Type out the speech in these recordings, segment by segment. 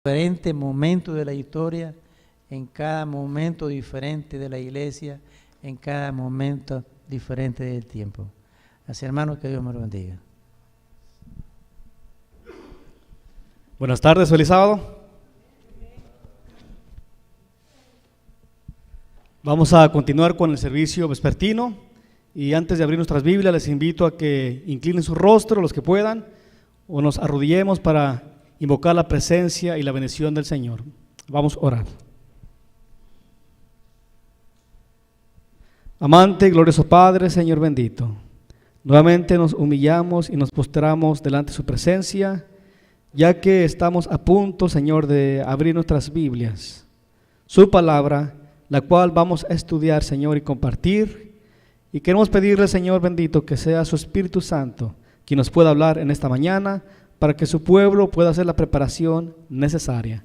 diferentes momentos de la historia, en cada momento diferente de la iglesia, en cada momento diferente del tiempo. Así, hermanos, que Dios me lo bendiga. Buenas tardes, feliz sábado. Vamos a continuar con el servicio vespertino y antes de abrir nuestras Biblias les invito a que inclinen su rostro los que puedan o nos arrodillemos para invocar la presencia y la bendición del Señor. Vamos a orar. Amante y glorioso Padre, Señor bendito, nuevamente nos humillamos y nos postramos delante de su presencia, ya que estamos a punto, Señor, de abrir nuestras Biblias, su palabra, la cual vamos a estudiar, Señor, y compartir. Y queremos pedirle, Señor bendito, que sea su Espíritu Santo quien nos pueda hablar en esta mañana, para que su pueblo pueda hacer la preparación necesaria.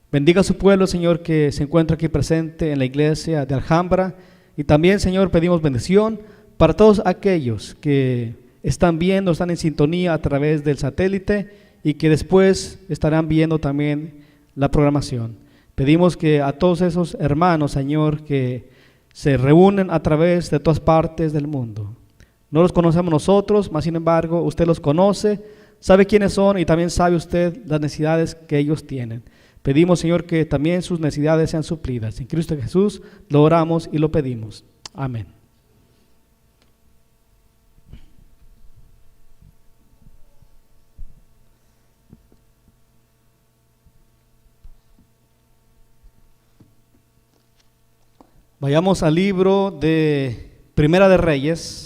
Bendiga a su pueblo, Señor, que se encuentra aquí presente en la iglesia de Alhambra. Y también, Señor, pedimos bendición para todos aquellos que están viendo, están en sintonía a través del satélite y que después estarán viendo también la programación. Pedimos que a todos esos hermanos, Señor, que se reúnen a través de todas partes del mundo. No los conocemos nosotros, mas sin embargo, usted los conoce, sabe quiénes son y también sabe usted las necesidades que ellos tienen. Pedimos, Señor, que también sus necesidades sean suplidas. En Cristo Jesús lo oramos y lo pedimos. Amén. Vayamos al libro de Primera de Reyes.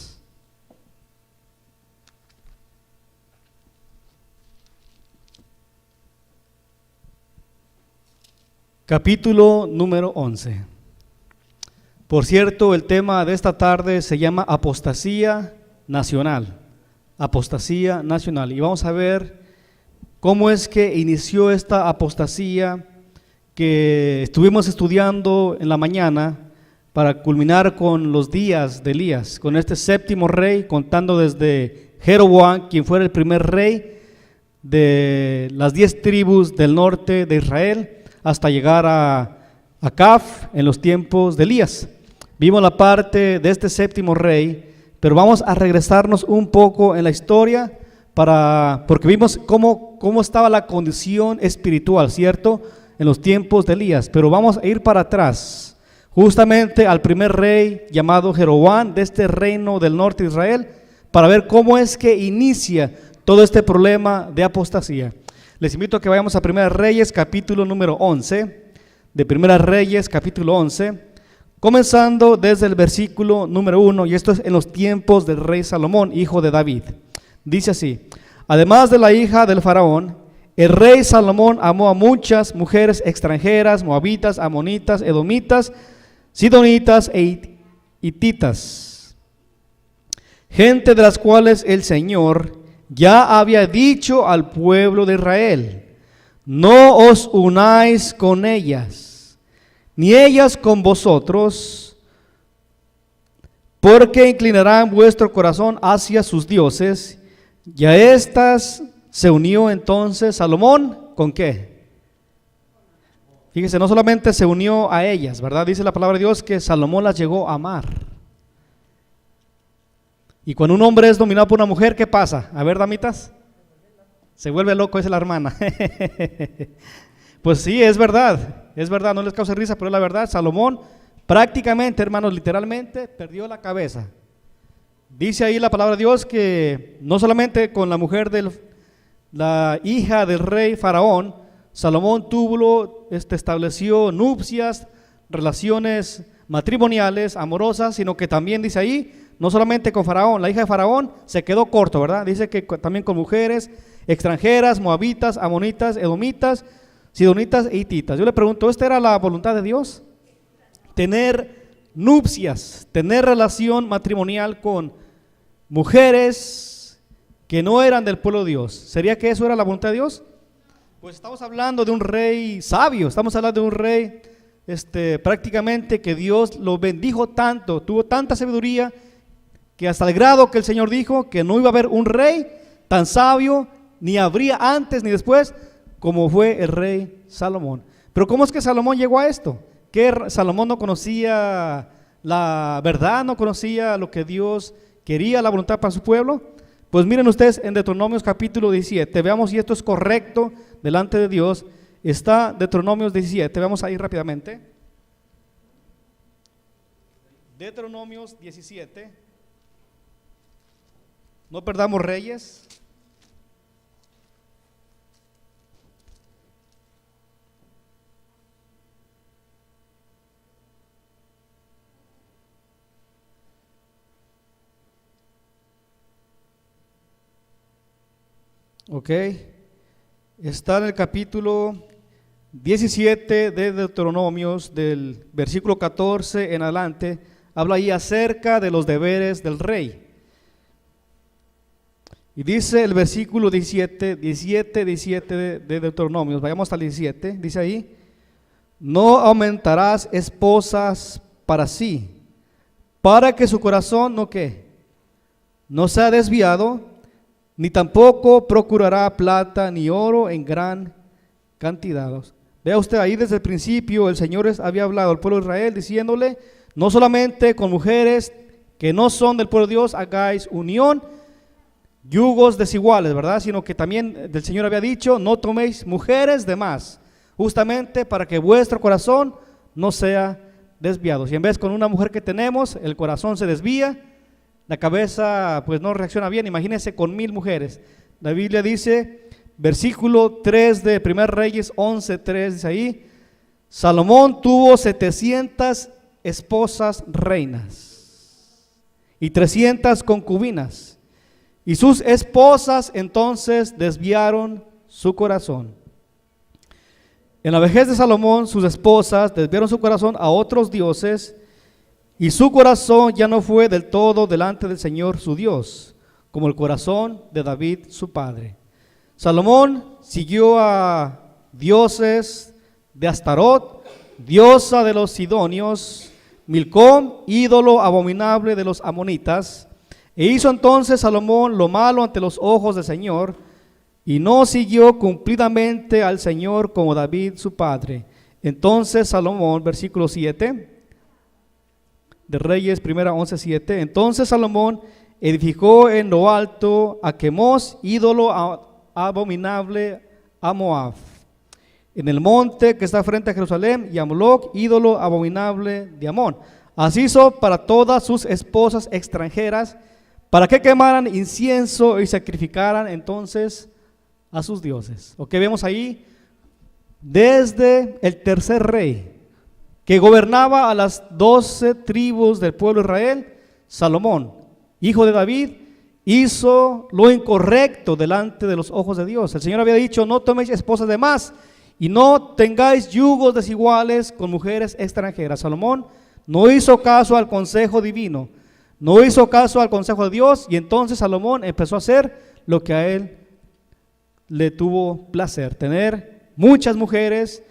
Capítulo número 11. Por cierto, el tema de esta tarde se llama apostasía nacional. Apostasía nacional. Y vamos a ver cómo es que inició esta apostasía que estuvimos estudiando en la mañana para culminar con los días de Elías, con este séptimo rey, contando desde Jeroboam, quien fuera el primer rey de las 10 tribus del norte de Israel, hasta llegar a Acab en los tiempos de Elías. Vimos la parte de este séptimo rey, pero vamos a regresarnos un poco en la historia porque vimos cómo estaba la condición espiritual, ¿cierto? En los tiempos de Elías, pero vamos a ir para atrás, justamente al primer rey llamado Jeroboam de este reino del norte de Israel, para ver cómo es que inicia todo este problema de apostasía. Les invito a que vayamos a Primera Reyes, capítulo número 11, de Primera Reyes, capítulo 11, comenzando desde el versículo número 1, y esto es en los tiempos del rey Salomón, hijo de David. Dice así: además de la hija del faraón, el rey Salomón amó a muchas mujeres extranjeras, moabitas, amonitas, edomitas, sidonitas e hititas, gente de las cuales el Señor ya había dicho al pueblo de Israel: no os unáis con ellas, ni ellas con vosotros, porque inclinarán vuestro corazón hacia sus dioses. Y a estas se unió entonces Salomón, ¿con qué? Fíjese, no solamente se unió a ellas, ¿verdad? Dice la palabra de Dios que Salomón las llegó a amar. Y cuando un hombre es dominado por una mujer, ¿qué pasa? A ver, damitas, se vuelve loco, es la hermana. Pues sí, es verdad, no les causa risa, pero es la verdad. Salomón prácticamente, hermanos, literalmente perdió la cabeza. Dice ahí la palabra de Dios que no solamente con la mujer la hija del rey Faraón, Salomón estableció nupcias, relaciones matrimoniales, amorosas, sino que también dice ahí, no solamente con Faraón, la hija de Faraón se quedó corto, ¿verdad? Dice que también con mujeres extranjeras, moabitas, amonitas, edomitas, sidonitas e hititas. Yo le pregunto, ¿esta era la voluntad de Dios? Tener nupcias, tener relación matrimonial con mujeres que no eran del pueblo de Dios. ¿Sería que eso era la voluntad de Dios? Pues estamos hablando de un rey sabio, estamos hablando de un rey prácticamente que Dios lo bendijo tanto, tuvo tanta sabiduría, que hasta el grado que el Señor dijo que no iba a haber un rey tan sabio, ni habría antes ni después, como fue el rey Salomón. Pero ¿cómo es que Salomón llegó a esto? ¿Que Salomón no conocía la verdad, no conocía lo que Dios quería, la voluntad para su pueblo? Pues miren ustedes en Deuteronomios capítulo 17, veamos si esto es correcto delante de Dios. Está Deuteronomios 17, vamos a ir rápidamente. Deuteronomios 17, no perdamos Reyes. Ok, está en el capítulo 17 de Deuteronomios, del versículo 14 en adelante, habla ahí acerca de los deberes del rey. Y dice el versículo 17 de Deuteronomios, vayamos hasta el 17, dice ahí: no aumentarás esposas para sí, para que su corazón no, ¿qué?, no sea desviado, ni tampoco procurará plata ni oro en gran cantidad. Vea usted ahí desde el principio el Señor había hablado al pueblo de Israel diciéndole: no solamente con mujeres que no son del pueblo de Dios hagáis unión, yugos desiguales, ¿verdad? Sino que también el Señor había dicho: no toméis mujeres de más, justamente para que vuestro corazón no sea desviado. Si en vez con una mujer que tenemos el corazón se desvía, la cabeza pues no reacciona bien, imagínense con 1000 mujeres. La Biblia dice, versículo 3 de 1 Reyes 11:3, dice ahí: Salomón tuvo 700 esposas reinas y 300 concubinas, y sus esposas entonces desviaron su corazón. En la vejez de Salomón, sus esposas desviaron su corazón a otros dioses, y su corazón ya no fue del todo delante del Señor su Dios, como el corazón de David su padre. Salomón siguió a dioses de Astarot, diosa de los sidonios, Milcom, ídolo abominable de los amonitas, e hizo entonces Salomón lo malo ante los ojos del Señor, y no siguió cumplidamente al Señor como David su padre. Entonces Salomón, versículo 7 de Reyes, 11:7, entonces Salomón edificó en lo alto a Quemos, ídolo abominable a Moab, en el monte que está frente a Jerusalén, y a Moloc, ídolo abominable de Amón. Así hizo para todas sus esposas extranjeras, para que quemaran incienso y sacrificaran entonces a sus dioses. Ok, vemos ahí desde el tercer rey que gobernaba a las 12 tribus del pueblo de Israel, Salomón, hijo de David, hizo lo incorrecto delante de los ojos de Dios. El Señor había dicho: no toméis esposas de más y no tengáis yugos desiguales con mujeres extranjeras. Salomón no hizo caso al consejo divino, no hizo caso al consejo de Dios, y entonces Salomón empezó a hacer lo que a él le tuvo placer: tener muchas mujeres,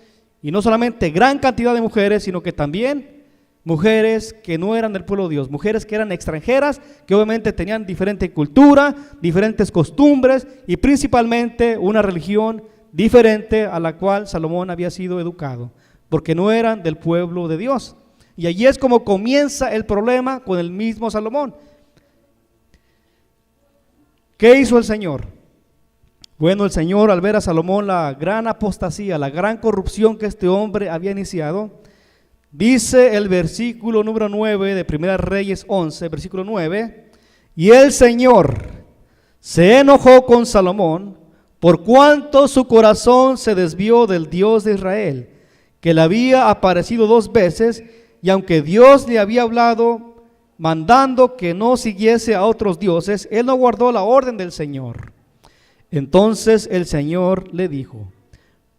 y no solamente gran cantidad de mujeres, sino que también mujeres que no eran del pueblo de Dios, mujeres que eran extranjeras, que obviamente tenían diferente cultura, diferentes costumbres y principalmente una religión diferente a la cual Salomón había sido educado, porque no eran del pueblo de Dios. Y allí es como comienza el problema con el mismo Salomón. ¿Qué hizo el Señor? Bueno, el Señor, al ver a Salomón la gran apostasía, la gran corrupción que este hombre había iniciado, dice el versículo número 9 de 1 Reyes 11, versículo 9: y el Señor se enojó con Salomón por cuanto su corazón se desvió del Dios de Israel, que le había aparecido 2 veces, y aunque Dios le había hablado mandando que no siguiese a otros dioses, él no guardó la orden del Señor. Entonces el Señor le dijo: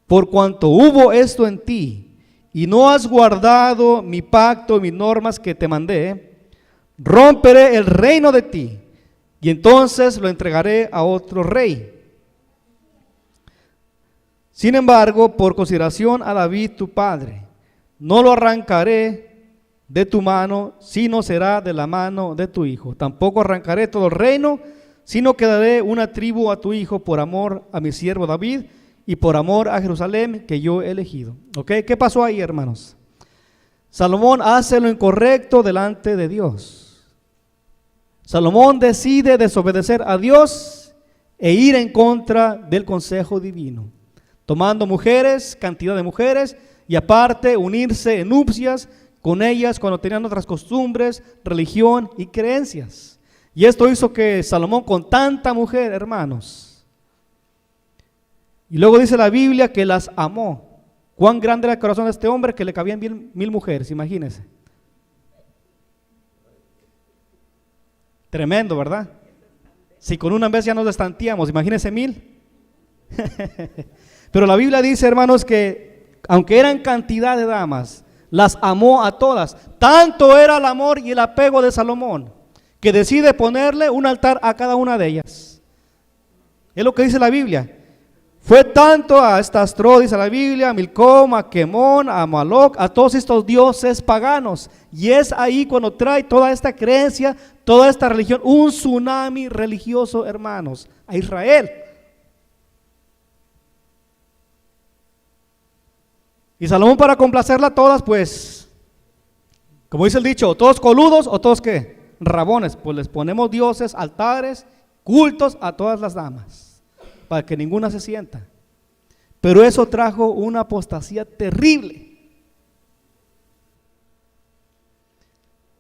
por cuanto hubo esto en ti, y no has guardado mi pacto y mis normas que te mandé, romperé el reino de ti, y entonces lo entregaré a otro rey. Sin embargo, por consideración a David tu padre, no lo arrancaré de tu mano, sino será de la mano de tu hijo. Tampoco arrancaré todo el reino, sino que daré una tribu a tu hijo por amor a mi siervo David, y por amor a Jerusalén que yo he elegido. ¿Ok? ¿Qué pasó ahí, hermanos? Salomón hace lo incorrecto delante de Dios. Salomón decide desobedecer a Dios e ir en contra del consejo divino, tomando mujeres, cantidad de mujeres, y aparte unirse en nupcias con ellas cuando tenían otras costumbres, religión y creencias. Y esto hizo que Salomón, con tanta mujer, hermanos, y luego dice la Biblia que las amó. Cuán grande era el corazón de este hombre, que le cabían mil mujeres, imagínense. Tremendo, ¿verdad? Si con una vez ya nos destanteamos, imagínense 1000. Pero la Biblia dice, hermanos, que aunque eran cantidad de damas, las amó a todas. Tanto era el amor y el apego de Salomón, que decide ponerle un altar a cada una de ellas. Es lo que dice la Biblia. Fue tanto a esta Astro, dice la Biblia, a Milcom, a Quemón, a Moloc, a todos estos dioses paganos. Y es ahí cuando trae toda esta creencia, toda esta religión, un tsunami religioso, hermanos, a Israel. Y Salomón, para complacerla a todas, pues, como dice el dicho, todos coludos o todos ¿qué? Rabones. Pues les ponemos dioses, altares, cultos a todas las damas, para que ninguna se sienta. Pero eso trajo una apostasía terrible.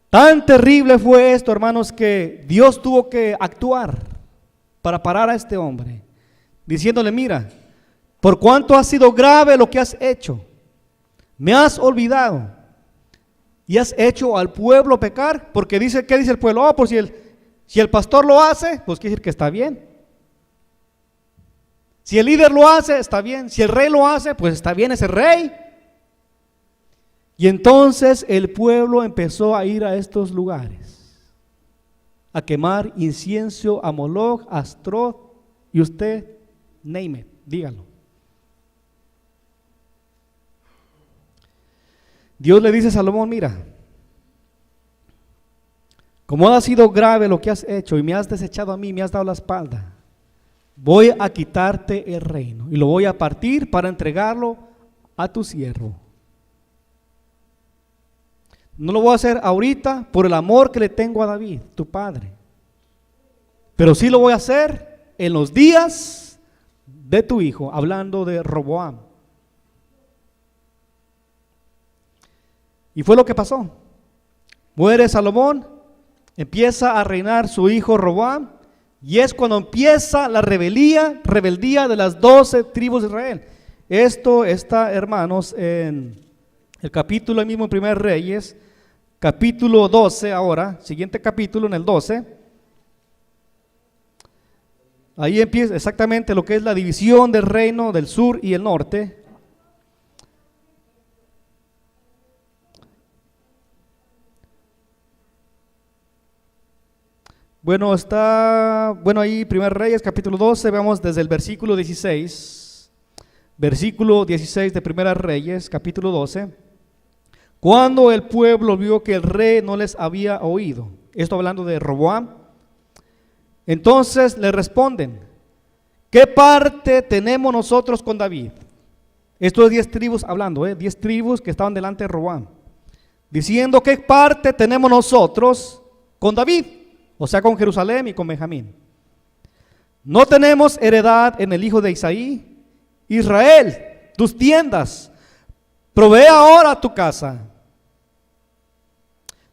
Tan terrible fue esto, hermanos, que Dios tuvo que actuar para parar a este hombre, diciéndole: mira, por cuanto ha sido grave lo que has hecho, me has olvidado y has hecho al pueblo pecar. Porque dice, ¿qué dice el pueblo? Oh, pues si el pastor lo hace, pues quiere decir que está bien. Si el líder lo hace, está bien. Si el rey lo hace, pues está bien ese rey. Y entonces el pueblo empezó a ir a estos lugares, a quemar incienso a Moloc, a Astrot, y usted, name it, dígalo. Dios le dice a Salomón: mira, como ha sido grave lo que has hecho y me has desechado a mí, me has dado la espalda, voy a quitarte el reino y lo voy a partir para entregarlo a tu siervo. No lo voy a hacer ahorita por el amor que le tengo a David, tu padre, pero sí lo voy a hacer en los días de tu hijo, hablando de Roboam. Y fue lo que pasó. Muere Salomón, empieza a reinar su hijo Roboam, y es cuando empieza la rebeldía de las 12 tribus de Israel. Esto está, hermanos, en el capítulo ahí mismo en 1 Reyes, capítulo 12 ahora, siguiente capítulo en el 12. Ahí empieza exactamente lo que es la división del reino del sur y el norte. Bueno, ahí 1 Reyes capítulo 12, vamos desde el versículo 16, versículo 16 de 1 Reyes capítulo 12. Cuando el pueblo vio que el rey no les había oído, esto hablando de Roboam, entonces le responden: ¿qué parte tenemos nosotros con David? Esto es 10 tribus hablando, 10 tribus que estaban delante de Roboam, diciendo: ¿qué parte tenemos nosotros con David? O sea, con Jerusalén y con Benjamín. No tenemos heredad en el hijo de Isaí. Israel, tus tiendas, provee ahora tu casa.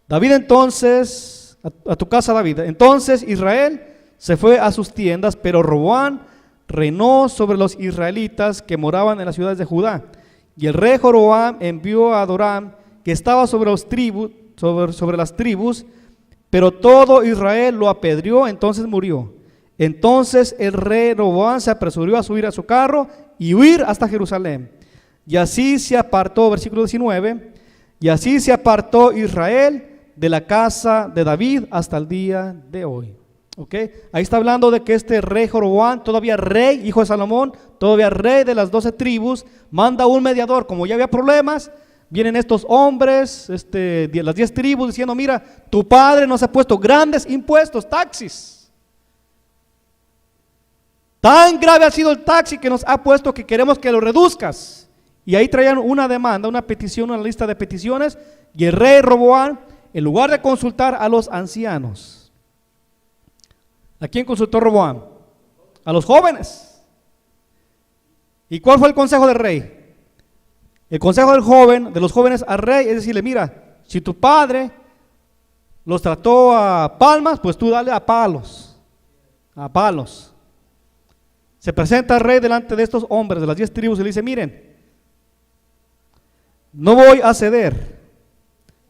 David entonces, a tu casa David. Entonces Israel se fue a sus tiendas, pero Roboam reinó sobre los israelitas que moraban en las ciudades de Judá. Y el rey Joroboam envió a Adoram, que estaba sobre las tribus, pero todo Israel lo apedreó, entonces murió. Entonces el rey Roboam se apresuró a subir a su carro y huir hasta Jerusalén. Y así se apartó, versículo 19, y así se apartó Israel de la casa de David hasta el día de hoy. ¿Okay? Ahí está hablando de que este rey Joroboam, todavía rey, hijo de Salomón, todavía rey de las 12 tribus, manda un mediador. Como ya había problemas, vienen estos hombres, las 10 tribus, diciendo: mira, tu padre nos ha puesto grandes impuestos, taxis. Tan grave ha sido el taxi que nos ha puesto que queremos que lo reduzcas. Y ahí traían una demanda, una petición, una lista de peticiones, y el rey Roboam, en lugar de consultar a los ancianos, ¿a quién consultó Roboam? A los jóvenes. ¿Y cuál fue el consejo del rey? El consejo de los jóvenes al rey es decirle, mira, si tu padre los trató a palmas, pues tú dale a palos, a palos. Se presenta el rey delante de estos hombres de las 10 tribus y le dice, miren, no voy a ceder.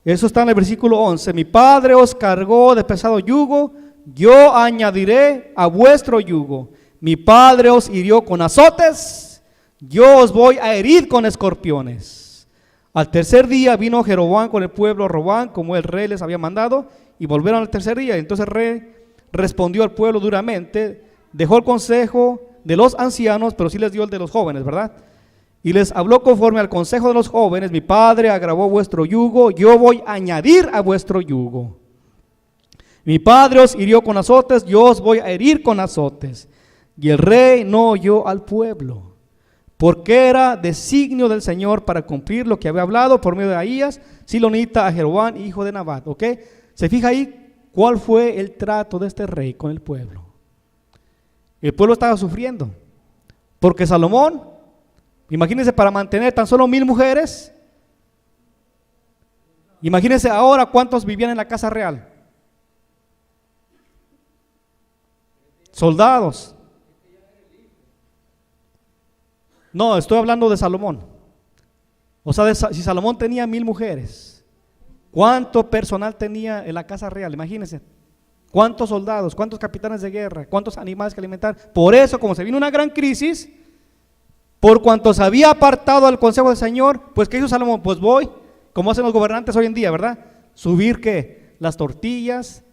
Eso está en el versículo 11. Mi padre os cargó de pesado yugo, yo añadiré a vuestro yugo. Mi padre os hirió con azotes, yo os voy a herir con escorpiones. Al tercer día vino Jeroboam con el pueblo a Roboam, como el rey les había mandado, y volvieron al tercer día. Entonces el rey respondió al pueblo duramente, dejó el consejo de los ancianos, pero sí les dio el de los jóvenes, ¿verdad? Y les habló conforme al consejo de los jóvenes, mi padre agravó vuestro yugo, yo voy a añadir a vuestro yugo. Mi padre os hirió con azotes, yo os voy a herir con azotes. Y el rey no oyó al pueblo, porque era designio del Señor para cumplir lo que había hablado por medio de Ahías, silonita, a Jeroboam, hijo de Nabat. ¿Ok? ¿Se fija ahí cuál fue el trato de este rey con el pueblo? El pueblo estaba sufriendo, porque Salomón, imagínense, para mantener tan solo 1000 mujeres, imagínense ahora cuántos vivían en la casa real. Soldados. No, estoy hablando de Salomón. O sea, si Salomón tenía 1000 mujeres, ¿cuánto personal tenía en la casa real? Imagínense. ¿Cuántos soldados? ¿Cuántos capitanes de guerra? ¿Cuántos animales que alimentar? Por eso, como se vino una gran crisis, por cuanto se había apartado del consejo del Señor, pues ¿qué hizo Salomón? Pues voy, como hacen los gobernantes hoy en día, ¿verdad? Subir ¿qué? Las tortillas,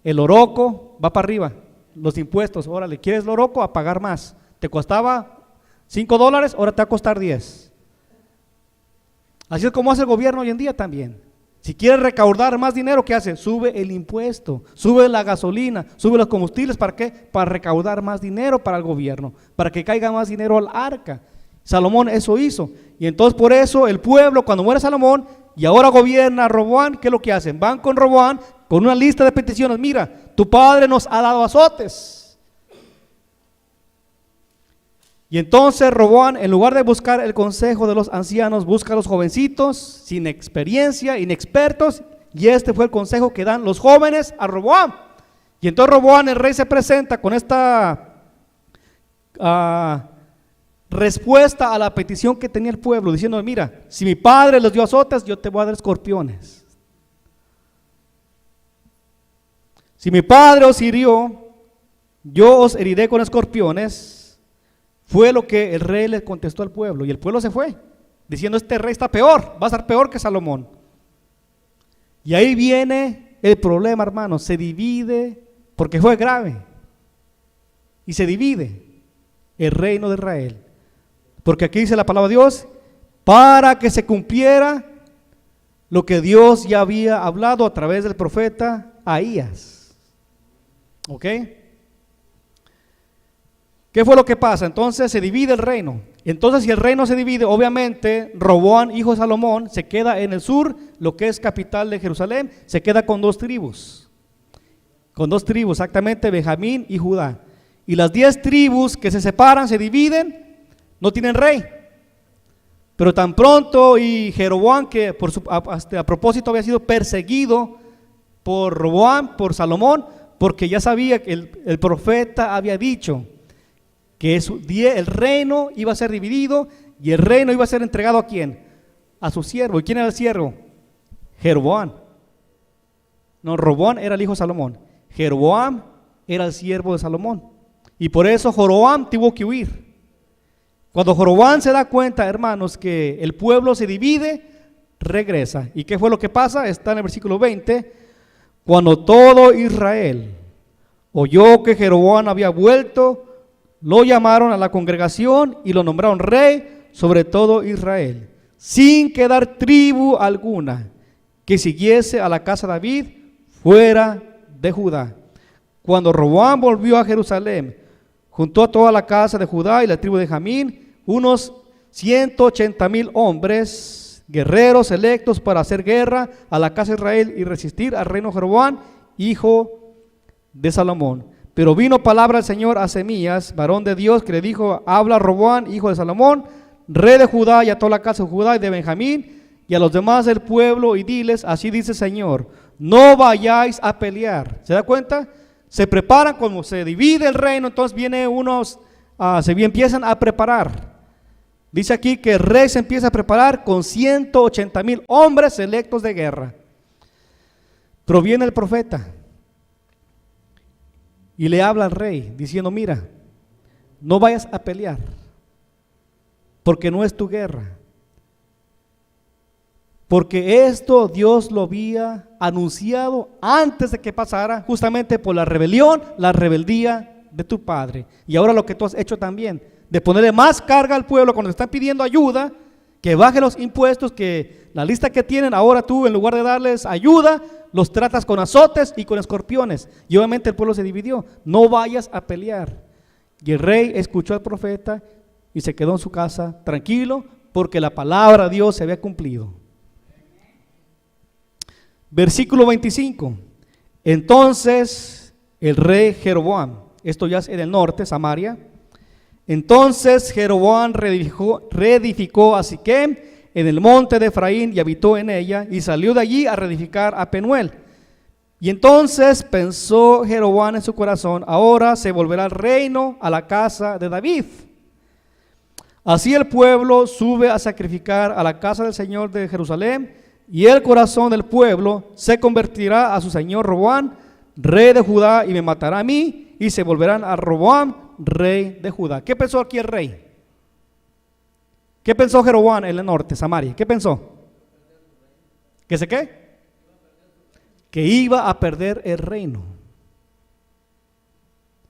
el oroco, va para arriba, los impuestos, órale, ¿quieres el oroco? A pagar más. Te costaba $5, ahora te va a costar 10. Así es como hace el gobierno hoy en día también. Si quieres recaudar más dinero, ¿qué hace? Sube el impuesto, sube la gasolina, sube los combustibles. ¿Para qué? Para recaudar más dinero para el gobierno, para que caiga más dinero al arca. Salomón eso hizo. Y entonces por eso el pueblo, cuando muere Salomón y ahora gobierna Roboam, ¿qué es lo que hacen? Van con Roboam con una lista de peticiones. Mira, tu padre nos ha dado azotes. Y entonces Roboam, en lugar de buscar el consejo de los ancianos, busca a los jovencitos sin experiencia, inexpertos, y este fue el consejo que dan los jóvenes a Roboam. Y entonces Roboam, el rey, se presenta con esta respuesta a la petición que tenía el pueblo, diciendo, mira, si mi padre les dio azotes, yo te voy a dar escorpiones. Si mi padre os hirió, yo os heriré con escorpiones. Fue lo que el rey le contestó al pueblo, y el pueblo se fue, diciendo, este rey está peor, va a estar peor que Salomón. Y ahí viene el problema, hermanos, se divide, porque fue grave, y se divide el reino de Israel, porque aquí dice la palabra de Dios, para que se cumpliera lo que Dios ya había hablado a través del profeta Ahías. ¿Ok? ¿Qué fue lo que pasa? Entonces se divide el reino. Entonces si el reino se divide, obviamente Roboam, hijo de Salomón, se queda en el sur, lo que es capital de Jerusalén, se queda con 2 tribus. Con 2 tribus, exactamente, Benjamín y Judá. Y las 10 tribus que se separan, se dividen, no tienen rey. Pero tan pronto, y Jeroboam, que a propósito había sido perseguido por Roboam, por Salomón, porque ya sabía que el profeta había dicho que el reino iba a ser dividido y el reino iba a ser entregado ¿a quién? A su siervo. ¿Y quién era el siervo? Jeroboam. No, Roboam era el hijo de Salomón. Jeroboam era el siervo de Salomón. Y por eso Joroboam tuvo que huir. Cuando Joroboam se da cuenta, hermanos, que el pueblo se divide, regresa. ¿Y qué fue lo que pasa? Está en el versículo 20. Cuando todo Israel oyó que Jeroboam había vuelto, lo llamaron a la congregación y lo nombraron rey sobre todo Israel, sin quedar tribu alguna que siguiese a la casa de David fuera de Judá. Cuando Roboam volvió a Jerusalén, juntó a toda la casa de Judá y la tribu de Benjamín, unos 180,000 hombres, guerreros electos para hacer guerra a la casa de Israel y resistir al reino de Jeroboam, hijo de Salomón. Pero vino palabra del Señor a Semías, varón de Dios, que le dijo: habla a Roboam, hijo de Salomón, rey de Judá, y a toda la casa de Judá y de Benjamín, y a los demás del pueblo, y diles: así dice el Señor, no vayáis a pelear. ¿Se da cuenta? Se preparan, como se divide el reino, entonces viene unos, se empiezan a preparar. Dice aquí que el rey se empieza a preparar con 180,000 hombres electos de guerra. Proviene el profeta y le habla al rey diciendo: mira, no vayas a pelear, porque no es tu guerra. Porque esto Dios lo había anunciado antes de que pasara, justamente por la rebelión, la rebeldía de tu padre. Y ahora lo que tú has hecho también, de ponerle más carga al pueblo cuando te están pidiendo ayuda, que baje los impuestos, que la lista que tienen, ahora tú en lugar de darles ayuda, los tratas con azotes y con escorpiones. Y obviamente el pueblo se dividió. No vayas a pelear. Y el rey escuchó al profeta y se quedó en su casa tranquilo, porque la palabra de Dios se había cumplido. Versículo 25. Entonces el rey Jeroboam, esto ya es en el norte, Samaria. Entonces Jeroboam reedificó a Siquem en el monte de Efraín y habitó en ella, y salió de allí a reedificar a Penuel. Y entonces pensó Jeroboam en su corazón: ahora se volverá el reino a la casa de David. Así el pueblo sube a sacrificar a la casa del Señor de Jerusalén, y el corazón del pueblo se convertirá a su señor Roboam, rey de Judá, y me matará a mí, y se volverán a Roboam, rey de Judá. ¿Qué pensó aquí el rey? ¿Qué pensó Jeroboam en el norte, Samaria? ¿Qué pensó? ¿Que se qué? Que iba a perder el reino.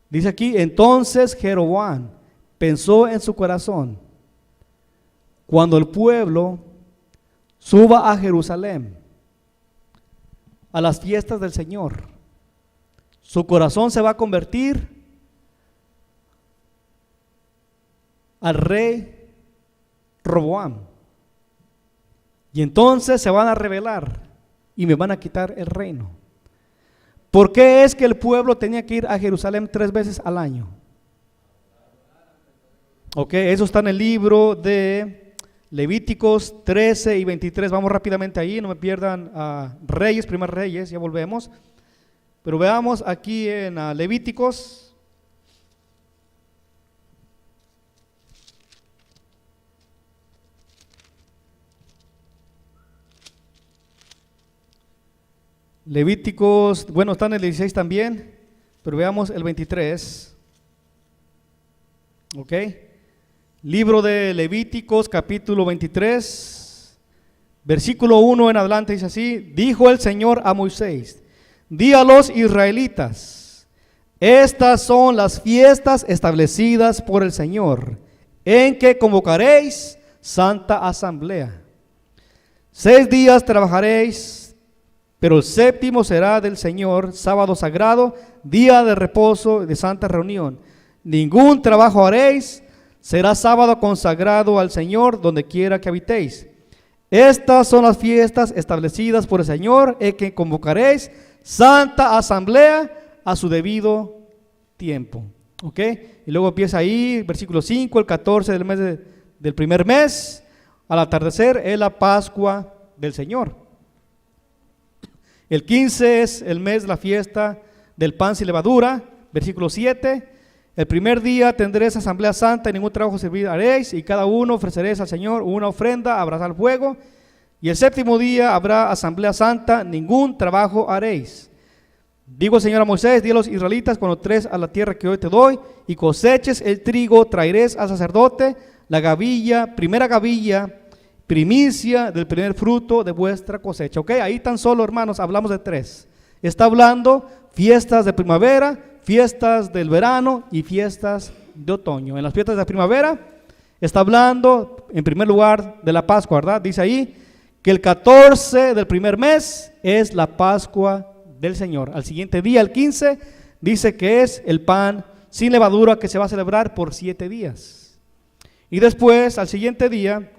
Dice aquí: entonces Jeroboam pensó en su corazón: cuando el pueblo suba a Jerusalén a las fiestas del Señor, su corazón se va a convertir al rey Roboam, y entonces se van a rebelar y me van a quitar el reino. ¿Por qué es que el pueblo tenía que ir a Jerusalén 3 veces al año? Ok, eso está en el libro de Levíticos 13 y 23, vamos rápidamente ahí, no me pierdan Reyes, Primer Reyes, ya volvemos. Pero veamos aquí en Levíticos. Levíticos, bueno, está en el 16 también, pero veamos el 23. Ok. Libro de Levíticos, capítulo 23, versículo 1 en adelante, dice así: dijo el Señor a Moisés: di a los israelitas, estas son las fiestas establecidas por el Señor, en que convocaréis santa asamblea. 6 días trabajaréis, pero el séptimo será del Señor, sábado sagrado, día de reposo, de santa reunión. Ningún trabajo haréis, será sábado consagrado al Señor donde quiera que habitéis. Estas son las fiestas establecidas por el Señor, en que convocaréis santa asamblea a su debido tiempo. ¿Ok? Y luego empieza ahí, versículo 5, el 14 del mes del primer mes, al atardecer es la Pascua del Señor. El 15 es el mes de la fiesta del pan sin levadura, versículo 7. El primer día tendréis asamblea santa y ningún trabajo servir haréis, y cada uno ofreceréis al Señor una ofrenda, abrazar fuego. Y el séptimo día habrá asamblea santa, ningún trabajo haréis. Digo el Señor a Moisés: di a los israelitas, cuando entres a la tierra que hoy te doy y coseches el trigo, traeréis al sacerdote la gavilla, primera gavilla, primicia del primer fruto de vuestra cosecha. Ok, ahí tan solo, hermanos, hablamos de 3. Está hablando fiestas de primavera, fiestas del verano y fiestas de otoño. En las fiestas de primavera está hablando en primer lugar de la Pascua, ¿verdad? Dice ahí que el 14 del primer mes es la Pascua del Señor. Al siguiente día, el 15, dice que es el pan sin levadura que se va a celebrar por 7 días. Y después, al siguiente día,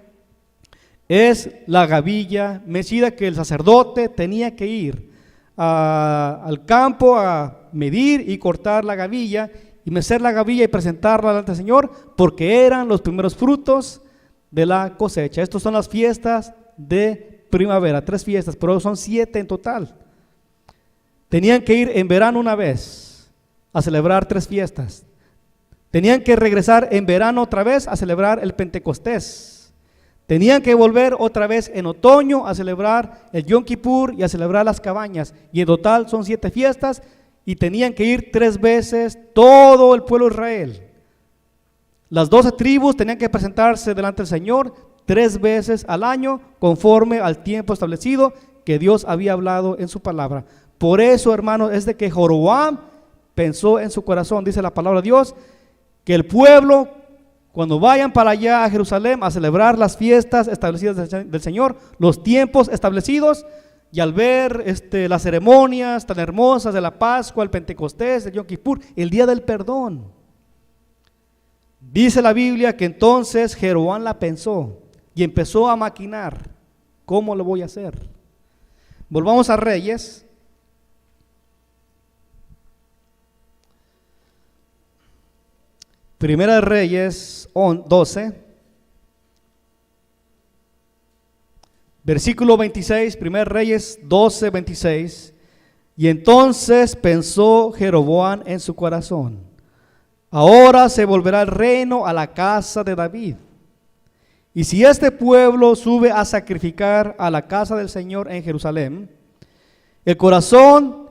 es la gavilla mecida, que el sacerdote tenía que ir al campo a medir y cortar la gavilla y mecer la gavilla y presentarla delante del Señor, porque eran los primeros frutos de la cosecha. Estas son las fiestas de primavera, 3 fiestas, pero son 7 en total. Tenían que ir en verano una vez a celebrar 3 fiestas. Tenían que regresar en verano otra vez a celebrar el Pentecostés. Tenían que volver otra vez en otoño a celebrar el Yom Kippur y a celebrar las cabañas. Y en total son 7 fiestas, y tenían que ir 3 veces todo el pueblo de Israel. Las 12 tribus tenían que presentarse delante del Señor 3 veces al año, conforme al tiempo establecido que Dios había hablado en su palabra. Por eso, hermanos, es de que Jeroboam pensó en su corazón, dice la palabra de Dios, que el pueblo, cuando vayan para allá a Jerusalén a celebrar las fiestas establecidas del Señor, los tiempos establecidos, y al ver las ceremonias tan hermosas de la Pascua, el Pentecostés, el Yom Kippur, el día del perdón, dice la Biblia que entonces Jeroboam la pensó y empezó a maquinar, ¿cómo lo voy a hacer? Volvamos a Reyes. Primera de Reyes 12, versículo 26, Primera de Reyes 12, 26. Y entonces pensó Jeroboam en su corazón: ahora se volverá el reino a la casa de David. Y si este pueblo sube a sacrificar a la casa del Señor en Jerusalén, el corazón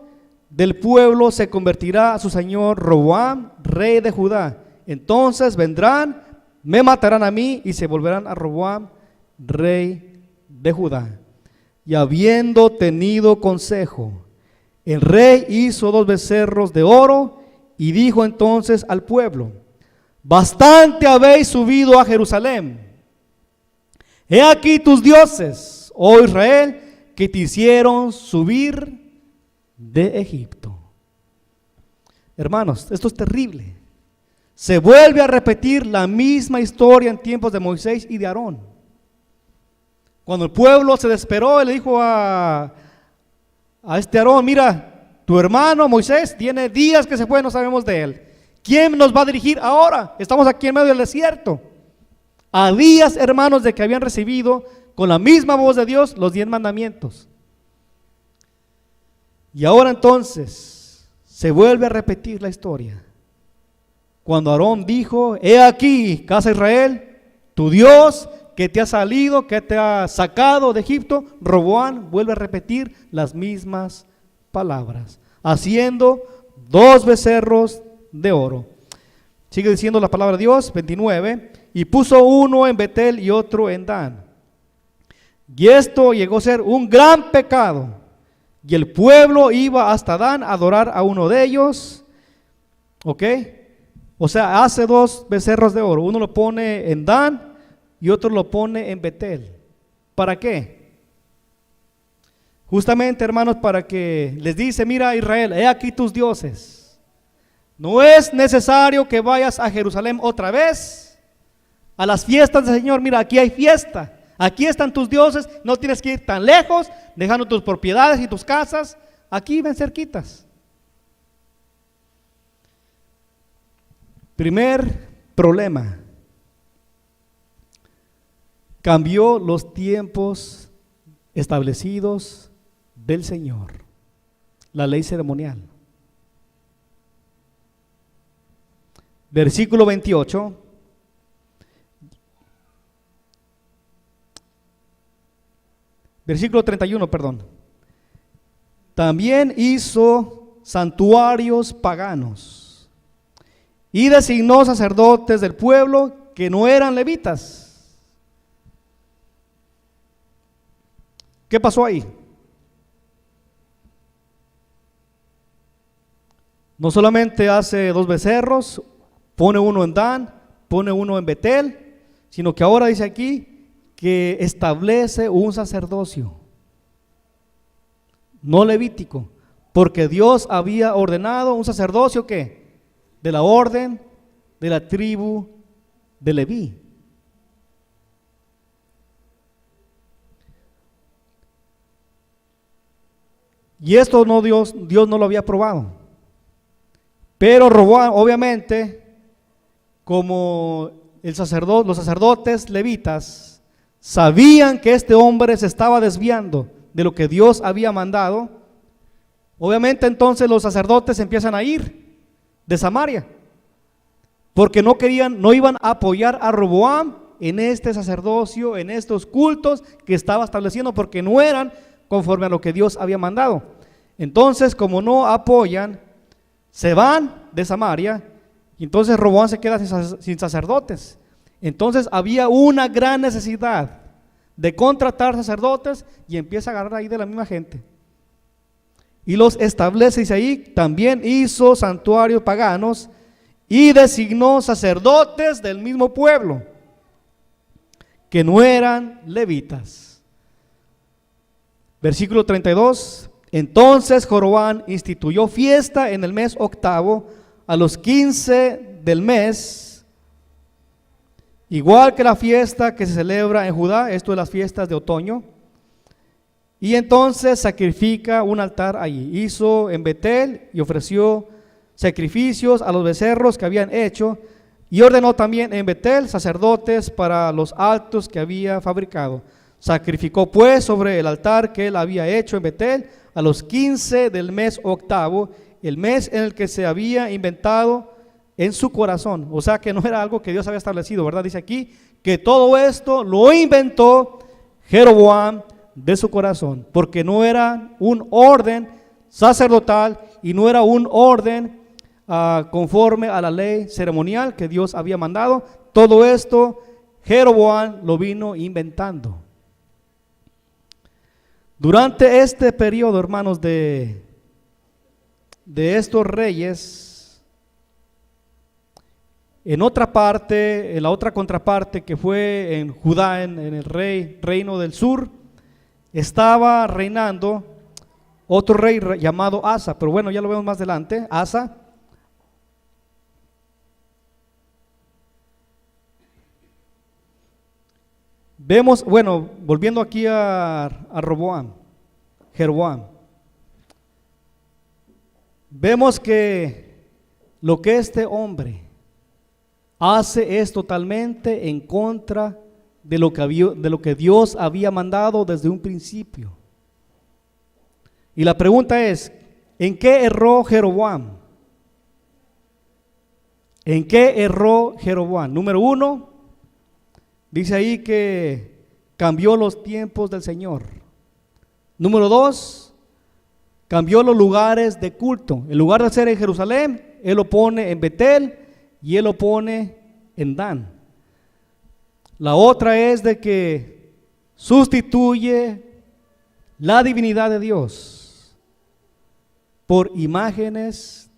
del pueblo se convertirá a su señor Roboam, rey de Judá. Entonces vendrán, me matarán a mí y se volverán a Roboam, rey de Judá. Y habiendo tenido consejo, el rey hizo 2 becerros de oro y dijo entonces al pueblo: bastante habéis subido a Jerusalén. He aquí tus dioses, oh Israel, que te hicieron subir de Egipto. Hermanos, esto es terrible. Se vuelve a repetir la misma historia en tiempos de Moisés y de Aarón. Cuando el pueblo se desesperó, él le dijo a Aarón: mira, tu hermano Moisés tiene días que se fue, no sabemos de él. ¿Quién nos va a dirigir ahora? Estamos aquí en medio del desierto. A días, hermanos, de que habían recibido con la misma voz de Dios los 10 mandamientos. Y ahora entonces se vuelve a repetir la historia. Cuando Aarón dijo: he aquí, casa de Israel, tu Dios que te ha salido, que te ha sacado de Egipto, Roboam vuelve a repetir las mismas palabras, haciendo 2 becerros de oro. Sigue diciendo la palabra de Dios, 29, y puso uno en Betel y otro en Dan. Y esto llegó a ser un gran pecado, y el pueblo iba hasta Dan a adorar a uno de ellos. ¿Ok? O sea, hace 2 becerros de oro, uno lo pone en Dan y otro lo pone en Betel. ¿Para qué? Justamente, hermanos, para que les dice: mira, Israel, he aquí tus dioses. No es necesario que vayas a Jerusalén otra vez a las fiestas del Señor. Mira, aquí hay fiesta, aquí están tus dioses, no tienes que ir tan lejos, dejando tus propiedades y tus casas, aquí ven cerquitas. Primer problema: cambió los tiempos establecidos del Señor, la ley ceremonial. Versículo 28. Versículo 31, perdón. También hizo santuarios paganos y designó sacerdotes del pueblo que no eran levitas. ¿Qué pasó ahí? No solamente hace 2 becerros, pone uno en Dan, pone uno en Betel, sino que ahora dice aquí que establece un sacerdocio no levítico. porque Dios había ordenado un sacerdocio, ¿qué? De la orden de la tribu de Leví. Y esto no Dios no lo había aprobado. Pero Roboam, obviamente, como los sacerdotes levitas sabían que este hombre se estaba desviando de lo que Dios había mandado, obviamente entonces los sacerdotes empiezan a ir de Samaria, porque no iban a apoyar a Roboam en este sacerdocio, en estos cultos que estaba estableciendo, porque no eran conforme a lo que Dios había mandado. Entonces, como no apoyan, se van de Samaria, y entonces Roboam se queda sin sacerdotes. Entonces había una gran necesidad de contratar sacerdotes, y empieza a agarrar ahí de la misma gente y los establece. Dice ahí, también hizo santuarios paganos y designó sacerdotes del mismo pueblo que no eran levitas. Versículo 32. Entonces Jorobán instituyó fiesta en el mes octavo, a los 15 del mes, igual que la fiesta que se celebra en Judá, esto es las fiestas de otoño. Y entonces sacrifica un altar allí. Hizo en Betel y ofreció sacrificios a los becerros que habían hecho, y ordenó también en Betel sacerdotes para los altos que había fabricado. Sacrificó pues sobre el altar que él había hecho en Betel a los 15 del mes octavo, el mes en el que se había inventado en su corazón. O sea que no era algo que Dios había establecido, ¿verdad? Dice aquí que todo esto lo inventó Jeroboam de su corazón, porque no era un orden sacerdotal y no era un orden conforme a la ley ceremonial que Dios había mandado. Todo esto Jeroboam lo vino inventando. Durante este periodo, hermanos, de estos reyes, en otra parte, en la otra contraparte que fue en Judá, en el reino del sur, estaba reinando otro rey llamado Asa, pero bueno, ya lo vemos más adelante. Asa. Vemos, bueno, volviendo aquí a Jeroboam, vemos que lo que este hombre hace es totalmente en contra de lo que Dios había mandado desde un principio. Y la pregunta es, ¿en qué erró Jeroboam? ¿En qué erró Jeroboam? Número uno, dice ahí que cambió los tiempos del Señor. Número dos, cambió los lugares de culto. En lugar de hacer en Jerusalén, él lo pone en Betel y él lo pone en Dan. La otra es de que sustituye la divinidad de Dios por imágenes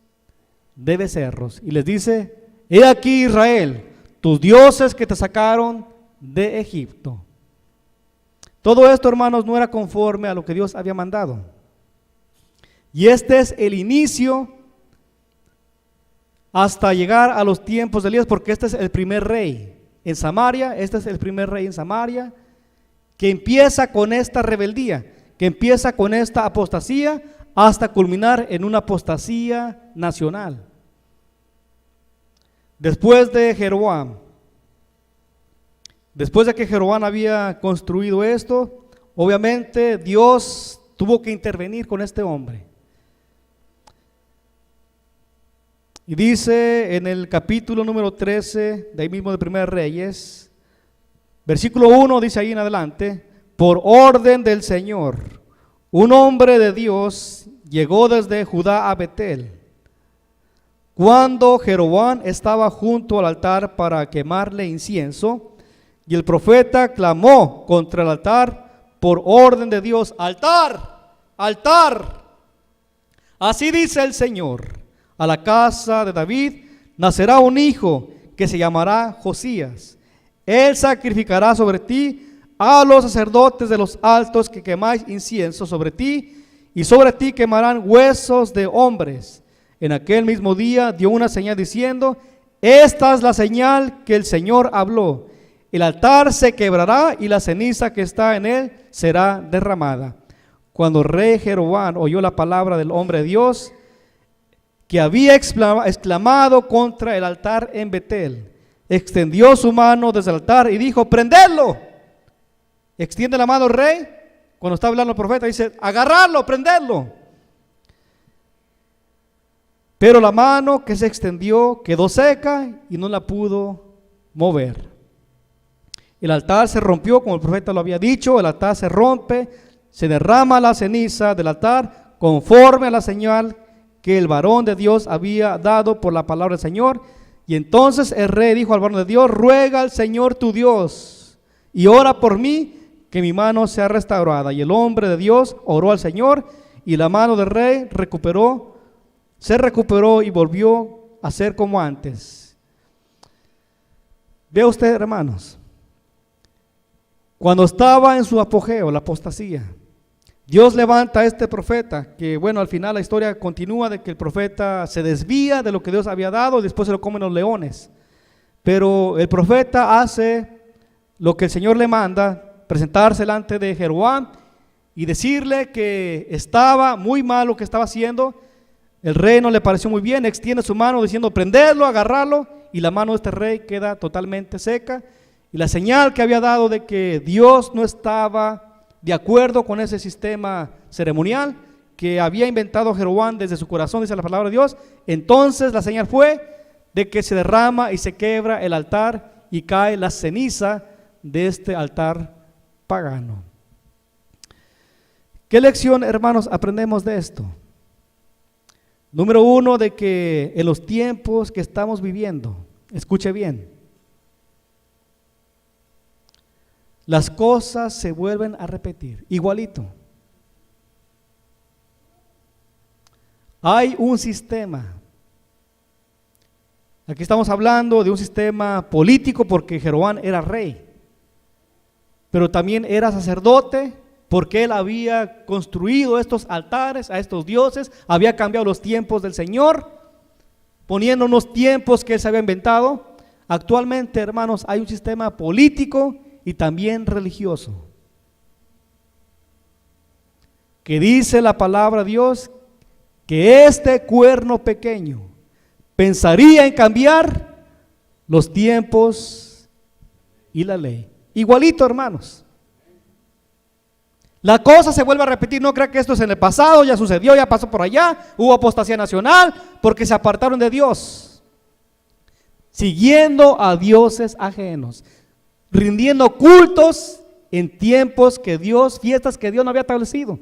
de becerros y les dice: he aquí, Israel, tus dioses que te sacaron de Egipto. Todo esto, hermanos, no era conforme a lo que Dios había mandado. Y este es el inicio hasta llegar a los tiempos de Elías, porque este es el primer rey en Samaria. Este es el primer rey en Samaria que empieza con esta rebeldía, que empieza con esta apostasía hasta culminar en una apostasía nacional. Después de Jeroboam, después de que Jeroboam había construido esto, obviamente Dios tuvo que intervenir con este hombre. Y dice en el capítulo número 13, de ahí mismo de Primera Reyes, versículo 1, dice ahí en adelante: por orden del Señor, un hombre de Dios llegó desde Judá a Betel, cuando Jeroboam estaba junto al altar para quemarle incienso, y el profeta clamó contra el altar por orden de Dios: altar, altar, así dice el Señor, a la casa de David nacerá un hijo que se llamará Josías. Él sacrificará sobre ti a los sacerdotes de los altos que quemáis incienso sobre ti, y sobre ti quemarán huesos de hombres. En aquel mismo día dio una señal diciendo: esta es la señal que el Señor habló. El altar se quebrará y la ceniza que está en él será derramada. Cuando el rey Jeroboam oyó la palabra del hombre de Dios, que había exclamado contra el altar en Betel, extendió su mano desde el altar y dijo: prendedlo. Extiende la mano el rey. Cuando está hablando el profeta dice: agarrarlo, prenderlo. Pero la mano que se extendió quedó seca y no la pudo mover. El altar se rompió como el profeta lo había dicho. El altar se rompe, se derrama la ceniza del altar conforme a la señal que el varón de Dios había dado por la palabra del Señor. Y entonces el rey dijo al varón de Dios: ruega al Señor tu Dios y ora por mí, que mi mano sea restaurada. Y el hombre de Dios oró al Señor, y la mano del rey se recuperó y volvió a ser como antes. Vea usted, hermanos, cuando estaba en su apogeo, la apostasía, Dios levanta a este profeta, que bueno, al final la historia continúa de que el profeta se desvía de lo que Dios había dado y después se lo comen los leones. Pero el profeta hace lo que el Señor le manda: presentarse delante de Jeroboam y decirle que estaba muy mal lo que estaba haciendo. El rey no le pareció muy bien, extiende su mano diciendo: prenderlo, agarrarlo, y la mano de este rey queda totalmente seca. Y la señal que había dado de que Dios no estaba de acuerdo con ese sistema ceremonial que había inventado Jeroboam desde su corazón, dice la palabra de Dios, entonces la señal fue de que se derrama y se quebra el altar y cae la ceniza de este altar pagano. ¿Qué lección, hermanos, aprendemos de esto? Número uno, de que en los tiempos que estamos viviendo, escuche bien, las cosas se vuelven a repetir, igualito. Hay un sistema. Aquí estamos hablando de un sistema político porque Jeroboam era rey, pero también era sacerdote porque él había construido estos altares a estos dioses, había cambiado los tiempos del Señor, poniendo unos tiempos que él se había inventado. Actualmente, hermanos, hay un sistema político y también religioso, que dice la palabra de Dios que este cuerno pequeño pensaría en cambiar los tiempos y la ley. Igualito, hermanos. La cosa se vuelve a repetir. No crea que esto es en el pasado, ya sucedió, ya pasó por allá, hubo apostasía nacional porque se apartaron de Dios, siguiendo a dioses ajenos, rindiendo cultos en tiempos que Dios, fiestas que Dios no había establecido.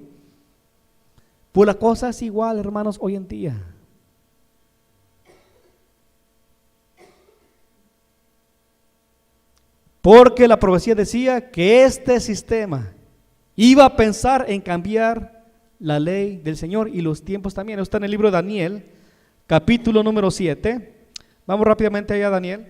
Pues la cosa es igual, hermanos, hoy en día. Porque la profecía decía que este sistema iba a pensar en cambiar la ley del Señor y los tiempos también. Está en el libro de Daniel, capítulo número 7. Vamos rápidamente allá a Daniel.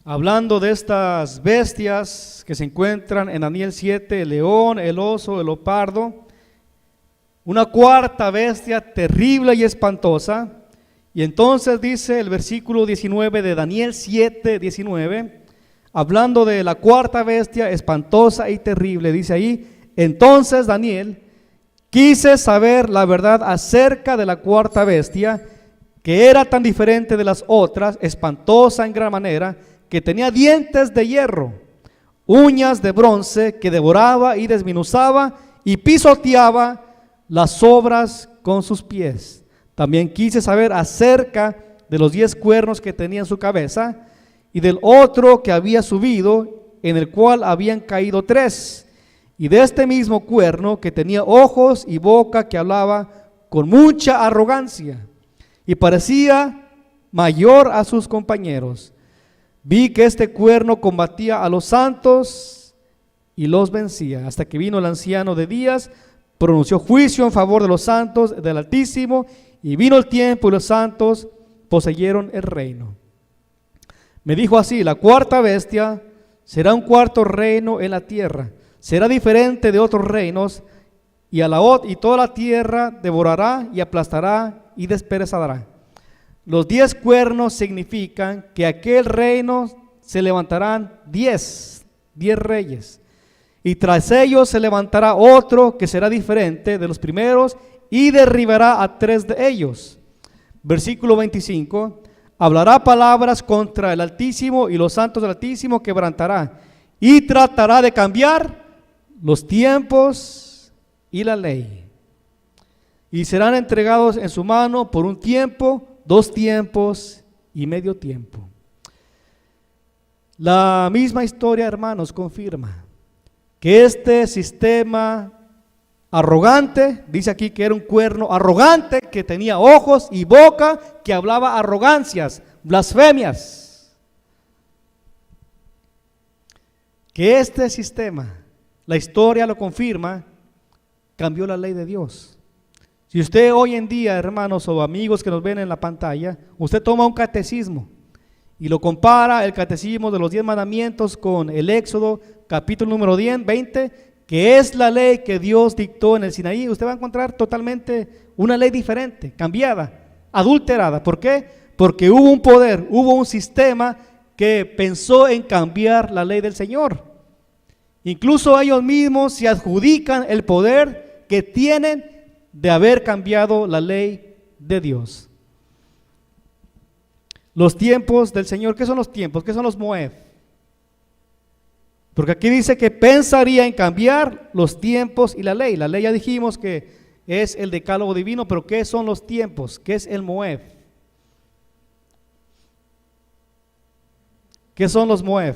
Hablando de estas bestias que se encuentran en Daniel 7, el león, el oso, el leopardo, una cuarta bestia terrible y espantosa. Y entonces dice el versículo 19 de Daniel 7, 19, hablando de la cuarta bestia espantosa y terrible, dice ahí: entonces Daniel quise saber la verdad acerca de la cuarta bestia, que era tan diferente de las otras, espantosa en gran manera, que tenía dientes de hierro, uñas de bronce, que devoraba y desmenuzaba y pisoteaba las obras con sus pies. También quise saber acerca de los 10 cuernos que tenía en su cabeza y del otro que había subido, en el cual habían caído 3, y de este mismo cuerno que tenía ojos y boca, que hablaba con mucha arrogancia y parecía mayor a sus compañeros. Vi que este cuerno combatía a los santos y los vencía, hasta que vino el anciano de días, pronunció juicio en favor de los santos del Altísimo, y vino el tiempo y los santos poseyeron el reino. Me dijo así: la cuarta bestia será un cuarto reino en la tierra, será diferente de otros reinos, y toda la tierra devorará y aplastará y despedazará. Los 10 cuernos significan que aquel reino se levantarán 10 reyes, y tras ellos se levantará otro que será diferente de los primeros y derribará a 3 de ellos. Versículo 25: hablará palabras contra el Altísimo y los santos del Altísimo quebrantará, y tratará de cambiar los tiempos y la ley, y serán entregados en su mano por un tiempo, 2 tiempos y medio tiempo. La misma historia, hermanos, confirma que este sistema arrogante, dice aquí que era un cuerno arrogante, que tenía ojos y boca, que hablaba arrogancias, blasfemias, que este sistema, la historia lo confirma, cambió la ley de Dios. Si usted hoy en día, hermanos o amigos que nos ven en la pantalla, usted toma un catecismo y lo compara, el catecismo de los 10 mandamientos, con el Éxodo capítulo número 20, que es la ley que Dios dictó en el Sinaí, usted va a encontrar totalmente una ley diferente, cambiada, adulterada. ¿Por qué? Porque hubo un poder, hubo un sistema que pensó en cambiar la ley del Señor. Incluso ellos mismos se adjudican el poder que tienen de haber cambiado la ley de Dios. Los tiempos del Señor, ¿qué son los tiempos? ¿Qué son los Moed? Porque aquí dice que pensaría en cambiar los tiempos y la ley. La ley ya dijimos que es el decálogo divino, pero ¿qué son los tiempos? ¿Qué es el Moed? ¿Qué son los Moed?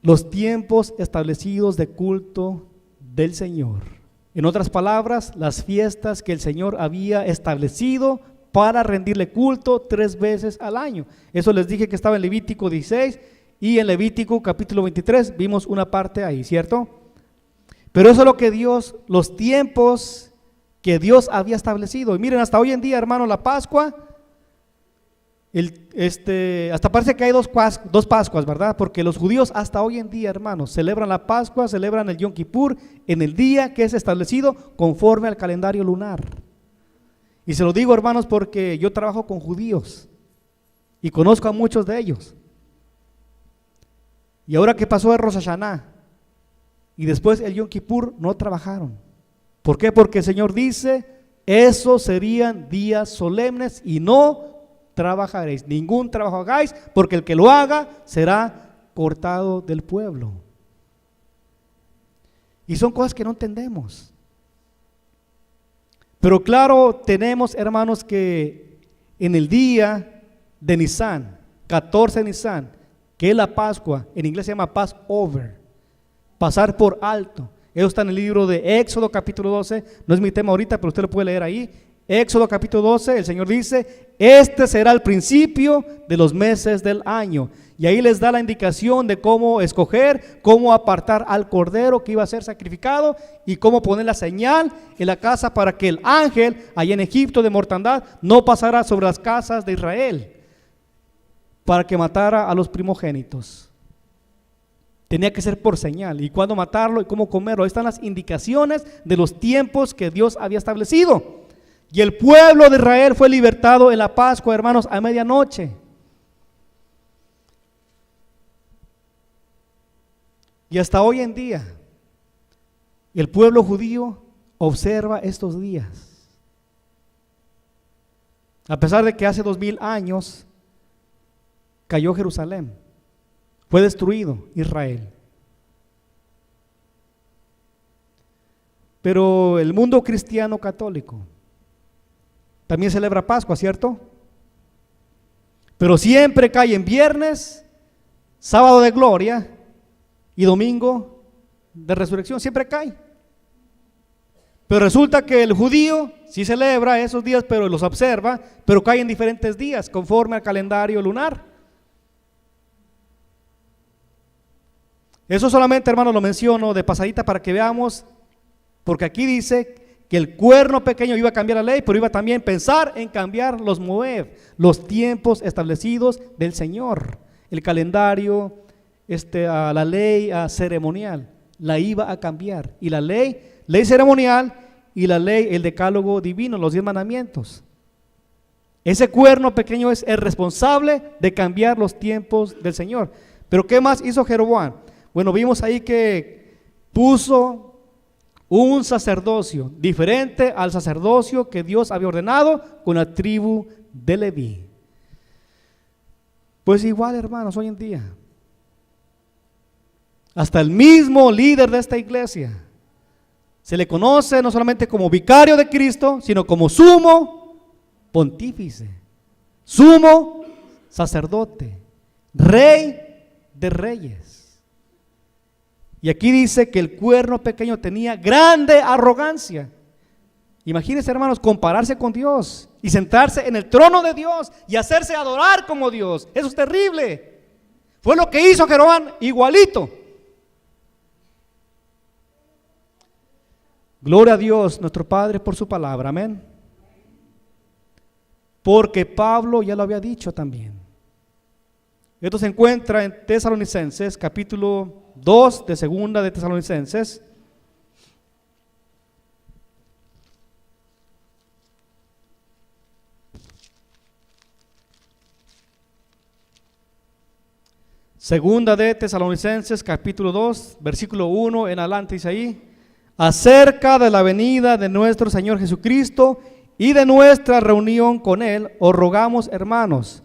Los tiempos establecidos de culto del Señor. En otras palabras, las fiestas que el Señor había establecido para rendirle culto 3 veces al año. Eso les dije que estaba en Levítico 16 y en Levítico capítulo 23 vimos una parte ahí, ¿cierto? Pero eso es lo que Dios, los tiempos que Dios había establecido. Y miren, hasta hoy en día, hermano, la Pascua, hasta parece que hay dos Pascuas, ¿verdad? Porque los judíos hasta hoy en día, hermanos, celebran la Pascua, celebran el Yom Kippur en el día que es establecido conforme al calendario lunar. Y se lo digo, hermanos, porque yo trabajo con judíos y conozco a muchos de ellos. Y ahora que pasó el Rosh Hashanah y después el Yom Kippur, no trabajaron. ¿Por qué? Porque el Señor dice, esos serían días solemnes y no trabajaréis, ningún trabajo hagáis, porque el que lo haga será cortado del pueblo. Y son cosas que no entendemos. Pero claro, tenemos, hermanos, que en el día de Nisan, 14 de Nisan, que es la Pascua, en inglés se llama Passover, pasar por alto. Eso está en el libro de Éxodo capítulo 12, no es mi tema ahorita, pero usted lo puede leer ahí. Éxodo capítulo 12, el Señor dice, este será el principio de los meses del año. Y ahí les da la indicación de cómo escoger, cómo apartar al cordero que iba a ser sacrificado y cómo poner la señal en la casa para que el ángel allá en Egipto de mortandad no pasara sobre las casas de Israel, para que matara a los primogénitos. Tenía que ser por señal, y cuándo matarlo y cómo comerlo. Ahí están las indicaciones de los tiempos que Dios había establecido. Y el pueblo de Israel fue libertado en la Pascua, hermanos, a medianoche. Y hasta hoy en día, el pueblo judío observa estos días. A pesar de que hace 2000 años cayó Jerusalén, fue destruido Israel. Pero el mundo cristiano católico también celebra Pascua, ¿cierto? Pero siempre cae en viernes, sábado de gloria y domingo de resurrección, siempre cae. Pero resulta que el judío sí celebra esos días, pero los observa, pero cae en diferentes días conforme al calendario lunar. Eso solamente, hermanos, lo menciono de pasadita para que veamos, porque aquí dice que el cuerno pequeño iba a cambiar la ley, pero iba también a pensar en cambiar los moed, los tiempos establecidos del Señor, el calendario, la ley ceremonial, la iba a cambiar. Y la ley ceremonial y la ley, el decálogo divino, los 10 mandamientos. Ese cuerno pequeño es el responsable de cambiar los tiempos del Señor. Pero ¿qué más hizo Jeroboam? Bueno, vimos ahí que puso un sacerdocio diferente al sacerdocio que Dios había ordenado con la tribu de Leví. Pues igual, hermanos, hoy en día, hasta el mismo líder de esta iglesia se le conoce no solamente como vicario de Cristo, sino como sumo pontífice, sumo sacerdote, rey de reyes. Y aquí dice que el cuerno pequeño tenía grande arrogancia. Imagínense, hermanos, compararse con Dios y sentarse en el trono de Dios y hacerse adorar como Dios. Eso es terrible. Fue lo que hizo Jeroboam, igualito. Gloria a Dios, nuestro Padre, por su palabra, amén. Porque Pablo ya lo había dicho también. Esto se encuentra en Tesalonicenses, capítulo 2 de segunda de Tesalonicenses. Segunda de Tesalonicenses, capítulo 2, versículo 1 en adelante, dice ahí: acerca de la venida de nuestro Señor Jesucristo y de nuestra reunión con Él, os rogamos, hermanos,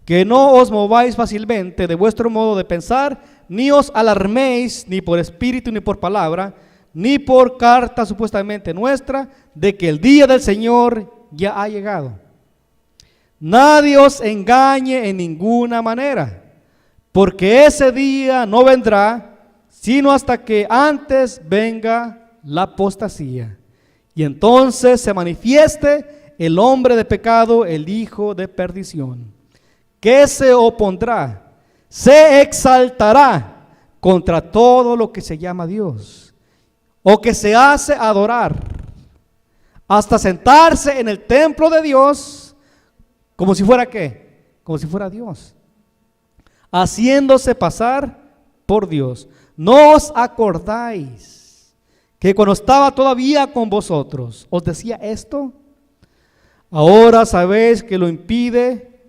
que no os mováis fácilmente de vuestro modo de pensar, ni os alarméis, ni por espíritu, ni por palabra, ni por carta supuestamente nuestra, de que el día del Señor ya ha llegado. Nadie os engañe en ninguna manera, porque ese día no vendrá, sino hasta que antes venga la apostasía, y entonces se manifieste el hombre de pecado, el hijo de perdición, que se opondrá, se exaltará contra todo lo que se llama Dios, o que se hace adorar, hasta sentarse en el templo de Dios, como si fuera ¿qué? Como si fuera Dios, haciéndose pasar por Dios. ¿No os acordáis que cuando estaba todavía con vosotros os decía esto? Ahora sabéis que lo impide,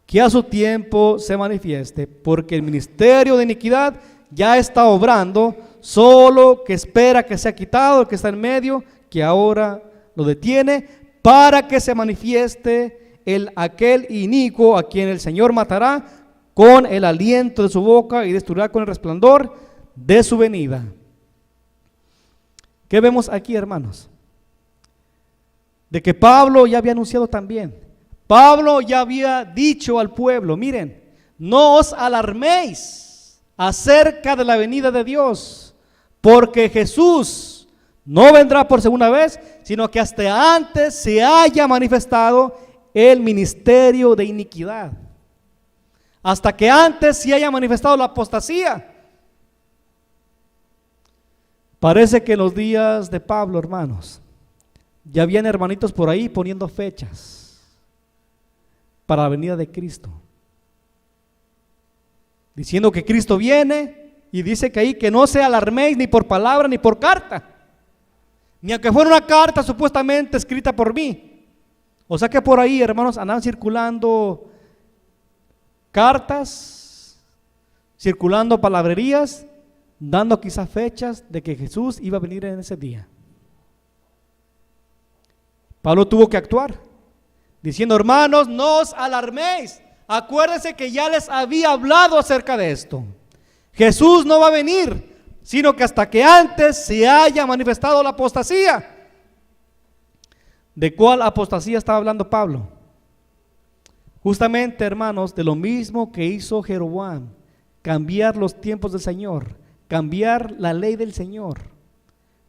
que a su tiempo se manifieste, porque el ministerio de iniquidad ya está obrando, solo que espera que sea quitado el que está en medio, que ahora lo detiene, para que se manifieste aquel inicuo a quien el Señor matará con el aliento de su boca y destruirá con el resplandor de su venida. ¿Qué vemos aquí, hermanos? De que Pablo ya había anunciado también. Pablo ya había dicho al pueblo: miren, no os alarméis acerca de la venida de Dios, porque Jesús no vendrá por segunda vez, sino que hasta antes se haya manifestado el ministerio de iniquidad, hasta que antes se haya manifestado la apostasía. Parece que en los días de Pablo, hermanos, ya habían hermanitos por ahí poniendo fechas para la venida de Cristo, diciendo que Cristo viene, y dice que ahí que no se alarméis ni por palabra ni por carta, ni aunque fuera una carta supuestamente escrita por mí. O sea que por ahí, hermanos, andan circulando cartas, circulando palabrerías, dando quizás fechas de que Jesús iba a venir en ese día. Pablo tuvo que actuar, diciendo: hermanos, no os alarméis, acuérdense que ya les había hablado acerca de esto. Jesús no va a venir, sino que hasta que antes se haya manifestado la apostasía. ¿De cuál apostasía estaba hablando Pablo? Justamente, hermanos, de lo mismo que hizo Jeroboam: cambiar los tiempos del Señor, cambiar la ley del Señor,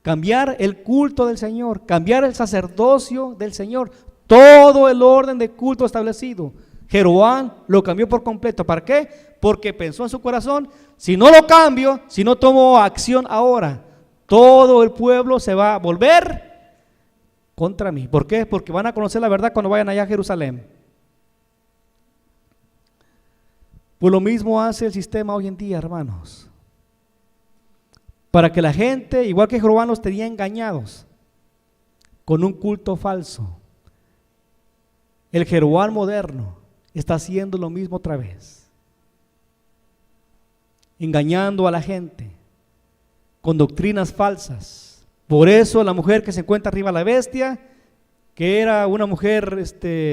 cambiar el culto del Señor, cambiar el sacerdocio del Señor, todo el orden de culto establecido. Jeroboam lo cambió por completo. ¿Para qué? Porque pensó en su corazón: si no lo cambio, si no tomo acción ahora, todo el pueblo se va a volver contra mí. ¿Por qué? Porque van a conocer la verdad cuando vayan allá a Jerusalén. Pues lo mismo hace el sistema hoy en día, hermanos. Para que la gente, igual que Jeroboam, los tenía engañados con un culto falso. El Jeroboam moderno está haciendo lo mismo otra vez, engañando a la gente con doctrinas falsas. Por eso la mujer que se encuentra arriba de la bestia, que era una mujer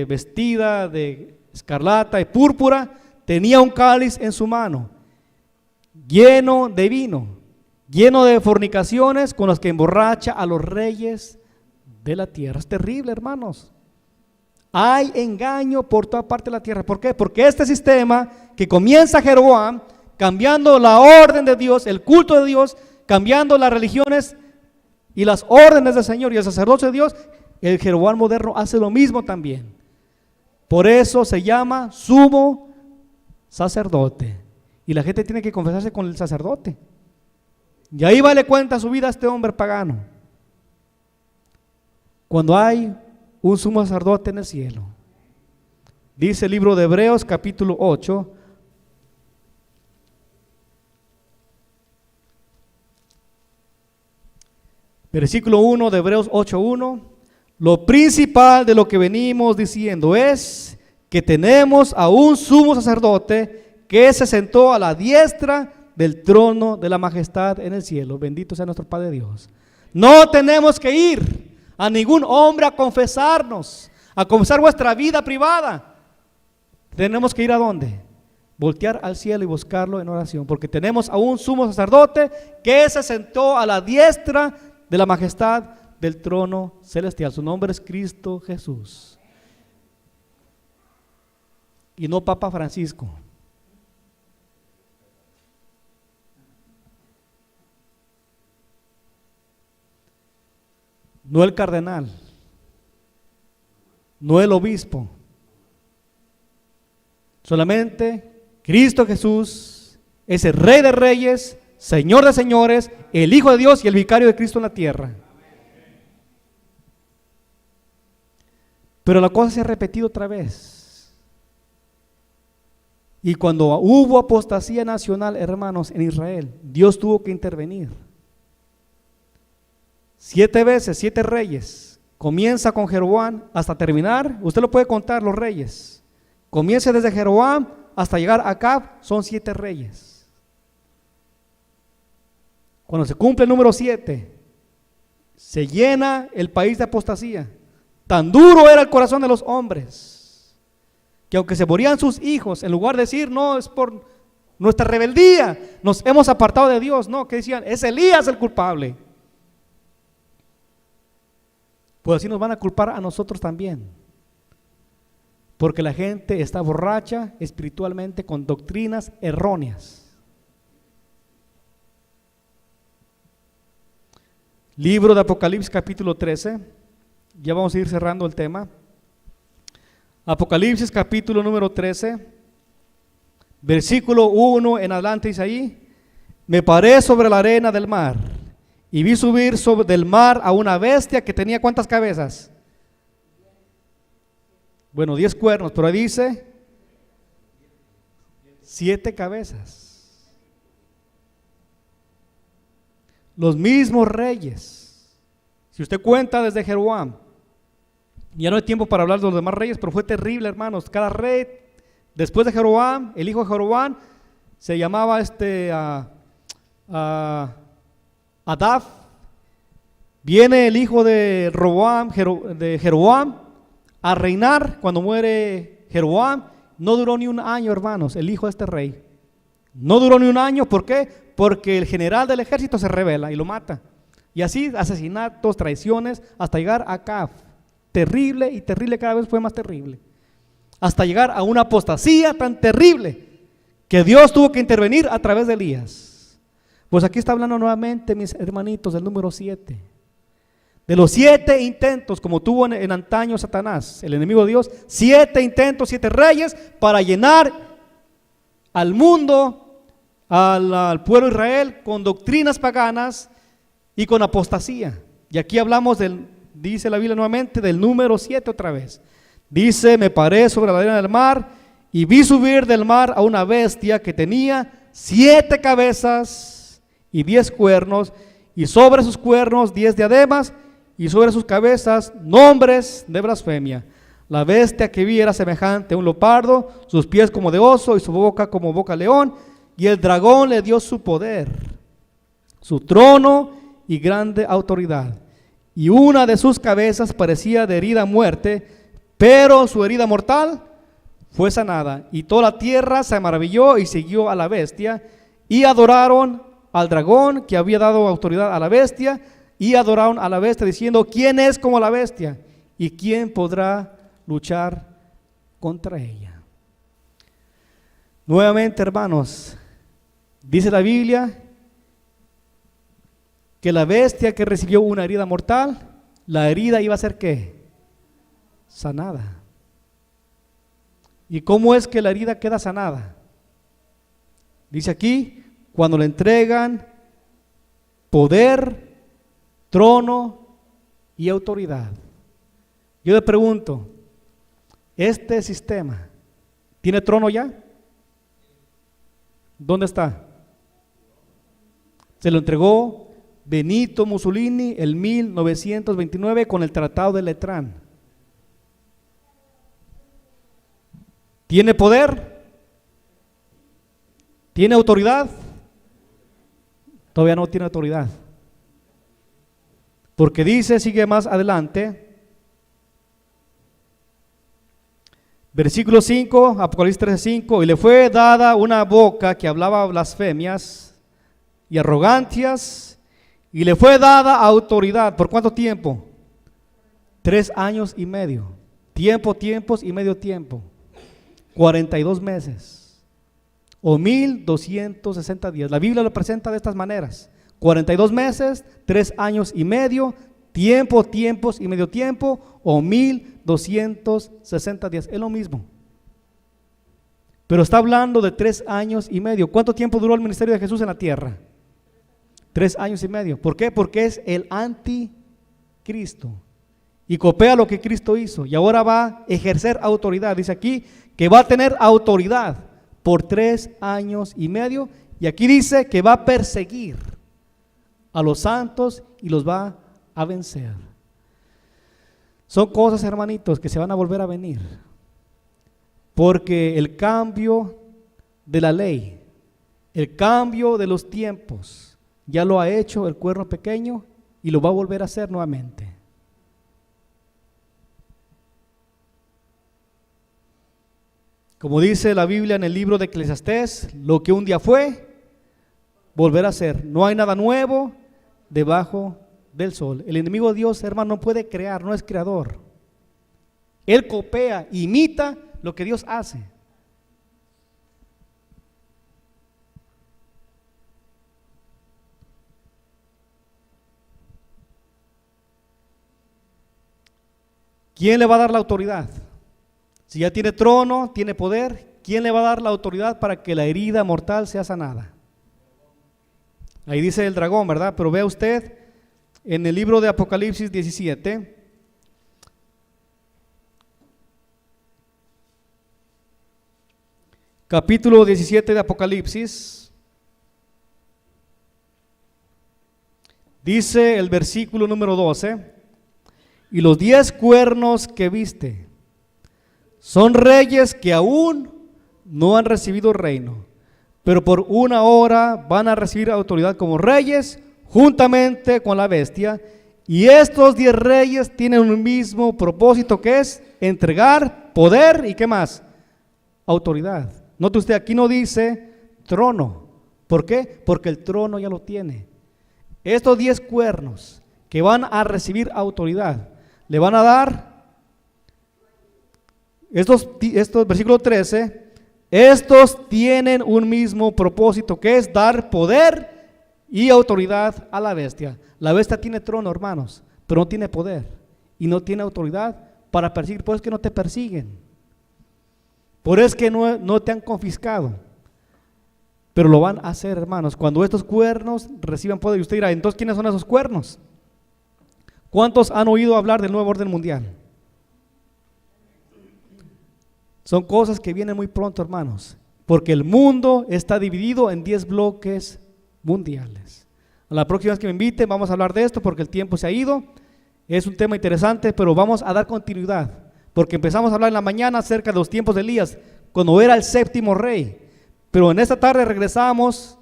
vestida de escarlata y púrpura, tenía un cáliz en su mano, lleno de vino, lleno de fornicaciones con las que emborracha a los reyes de la tierra. Es terrible, hermanos. Hay engaño por toda parte de la tierra. ¿Por qué? Porque este sistema que comienza Jeroboam, cambiando la orden de Dios, el culto de Dios, cambiando las religiones y las órdenes del Señor y el sacerdocio de Dios, el Jeroboam moderno hace lo mismo también. Por eso se llama sumo sacerdote. Y la gente tiene que confesarse con el sacerdote. Y ahí vale cuenta su vida a este hombre pagano. Cuando hay un sumo sacerdote en el cielo. Dice el libro de Hebreos capítulo 8, versículo 1 de Hebreos 8:1, lo principal de lo que venimos diciendo es que tenemos a un sumo sacerdote que se sentó a la diestra del trono de la majestad en el cielo. Bendito sea nuestro Padre Dios. No tenemos que ir a ningún hombre a confesarnos, a confesar vuestra vida privada. Tenemos que ir ¿a dónde? Voltear al cielo y buscarlo en oración, porque tenemos a un sumo sacerdote que se sentó a la diestra de la majestad del trono celestial. Su nombre es Cristo Jesús. Y no Papa Francisco. No el cardenal, no el obispo, solamente Cristo Jesús es el Rey de Reyes, Señor de Señores, el Hijo de Dios y el vicario de Cristo en la tierra. Pero la cosa se ha repetido otra vez. Y cuando hubo apostasía nacional, hermanos, en Israel, Dios tuvo que intervenir. 7 veces, 7 reyes. Comienza con Jeroboam hasta terminar. Usted lo puede contar, los reyes. Comienza desde Jeroboam hasta llegar a Acab, son 7 reyes. Cuando se cumple el número 7, se llena el país de apostasía. Tan duro era el corazón de los hombres, que aunque se morían sus hijos, en lugar de decir, no, es por nuestra rebeldía, nos hemos apartado de Dios, no, que decían, es Elías el culpable. Pues así nos van a culpar a nosotros también, porque la gente está borracha espiritualmente con doctrinas erróneas. Libro de Apocalipsis capítulo 13, ya vamos a ir cerrando el tema. Apocalipsis capítulo número 13, versículo 1 en adelante dice ahí, me paré sobre la arena del mar y vi subir del mar a una bestia que tenía ¿cuántas cabezas? Bueno, 10 cuernos, pero ahí dice 7 cabezas. Los mismos reyes. Si usted cuenta desde Jeroboam, ya no hay tiempo para hablar de los demás reyes, pero fue terrible, hermanos. Cada rey, después de Jeroboam, el hijo de Jeroboam, se llamaba Adaf. Viene el hijo de Jeroboam a reinar. Cuando muere Jeroboam, no duró ni un año, hermanos, el hijo de este rey. No duró ni un año, ¿por qué? Porque el general del ejército se rebela y lo mata. Y así asesinatos, traiciones, hasta llegar a Acab. Terrible y terrible, cada vez fue más terrible. Hasta llegar a una apostasía tan terrible que Dios tuvo que intervenir a través de Elías. Pues aquí está hablando nuevamente, mis hermanitos, del número 7. De los 7 intentos, como tuvo en antaño Satanás, el enemigo de Dios, 7 intentos, 7 reyes para llenar al mundo, al pueblo de Israel con doctrinas paganas y con apostasía. Y aquí hablamos del dice la Biblia nuevamente, del número 7 otra vez. Dice, me paré sobre la arena del mar y vi subir del mar a una bestia que tenía 7 cabezas y 10 cuernos, y sobre sus cuernos 10 diademas, y sobre sus cabezas nombres de blasfemia. La bestia que vi era semejante a un leopardo, sus pies como de oso y su boca como boca de león, y el dragón le dio su poder, su trono y grande autoridad. Y una de sus cabezas parecía de herida muerte, pero su herida mortal fue sanada. Y toda la tierra se maravilló y siguió a la bestia, y adoraron al dragón que había dado autoridad a la bestia, y adoraron a la bestia diciendo, ¿quién es como la bestia? ¿Y quién podrá luchar contra ella? Nuevamente, hermanos, dice la Biblia que la bestia que recibió una herida mortal, la herida iba a ser ¿qué? Sanada. ¿Y cómo es que la herida queda sanada? Dice aquí, cuando le entregan poder, trono y autoridad. Yo le pregunto, ¿este sistema tiene trono ya? ¿Dónde está? Se lo entregó Benito Mussolini en 1929 con el Tratado de Letrán. ¿Tiene poder? ¿Tiene autoridad? Todavía no tiene autoridad. Porque dice, sigue más adelante, versículo 5, Apocalipsis 13:5, y le fue dada una boca que hablaba blasfemias y arrogancias, y le fue dada autoridad. ¿Por cuánto tiempo? 3 años y medio. Tiempos y medio tiempo. 42 meses. O 1260 días. La Biblia lo presenta de estas maneras. 42 meses, 3 años y medio, tiempos y medio tiempo, o 1260 días. Es lo mismo. Pero está hablando de 3 años y medio. ¿Cuánto tiempo duró el ministerio de Jesús en la tierra? 3 años y medio. ¿Por qué? Porque es el anticristo. Y copia lo que Cristo hizo. Y ahora va a ejercer autoridad. Dice aquí que va a tener autoridad por 3 años y medio. Y aquí dice que va a perseguir a los santos y los va a vencer. Son cosas, hermanitos, que se van a volver a venir. Porque el cambio de la ley, el cambio de los tiempos, ya lo ha hecho el cuerno pequeño y lo va a volver a hacer nuevamente. Como dice la Biblia en el libro de Eclesiastés, lo que un día fue, volverá a ser. No hay nada nuevo debajo del sol. El enemigo de Dios, hermano, no puede crear, no es creador. Él copia, imita lo que Dios hace. ¿Quién le va a dar la autoridad? Si ya tiene trono, tiene poder, ¿quién le va a dar la autoridad para que la herida mortal sea sanada? Ahí dice el dragón, ¿verdad? Pero vea usted en el libro de Apocalipsis 17, capítulo 17 de Apocalipsis, dice el versículo número 12, y los 10 cuernos que viste son reyes que aún no han recibido reino, pero por una hora van a recibir autoridad como reyes juntamente con la bestia. Y estos 10 reyes tienen un mismo propósito, que es entregar poder y ¿qué más? Autoridad. Note usted, aquí no dice trono. ¿Por qué? Porque el trono ya lo tiene. Estos 10 cuernos que van a recibir autoridad, le van a dar estos versículo 13, estos tienen un mismo propósito, que es dar poder y autoridad a la bestia. La bestia tiene trono, hermanos, pero no tiene poder y no tiene autoridad para perseguir. Por eso es que no te persiguen, por eso es que no te han confiscado, pero lo van a hacer, hermanos, cuando estos cuernos reciban poder. Y usted dirá, entonces, ¿quiénes son esos cuernos? ¿Cuántos han oído hablar del nuevo orden mundial? Son cosas que vienen muy pronto, hermanos, porque el mundo está dividido en 10 bloques mundiales. A la próxima vez que me inviten vamos a hablar de esto porque el tiempo se ha ido. Es un tema interesante, pero vamos a dar continuidad, porque empezamos a hablar en la mañana acerca de los tiempos de Elías, cuando era el séptimo rey, pero en esta tarde regresamos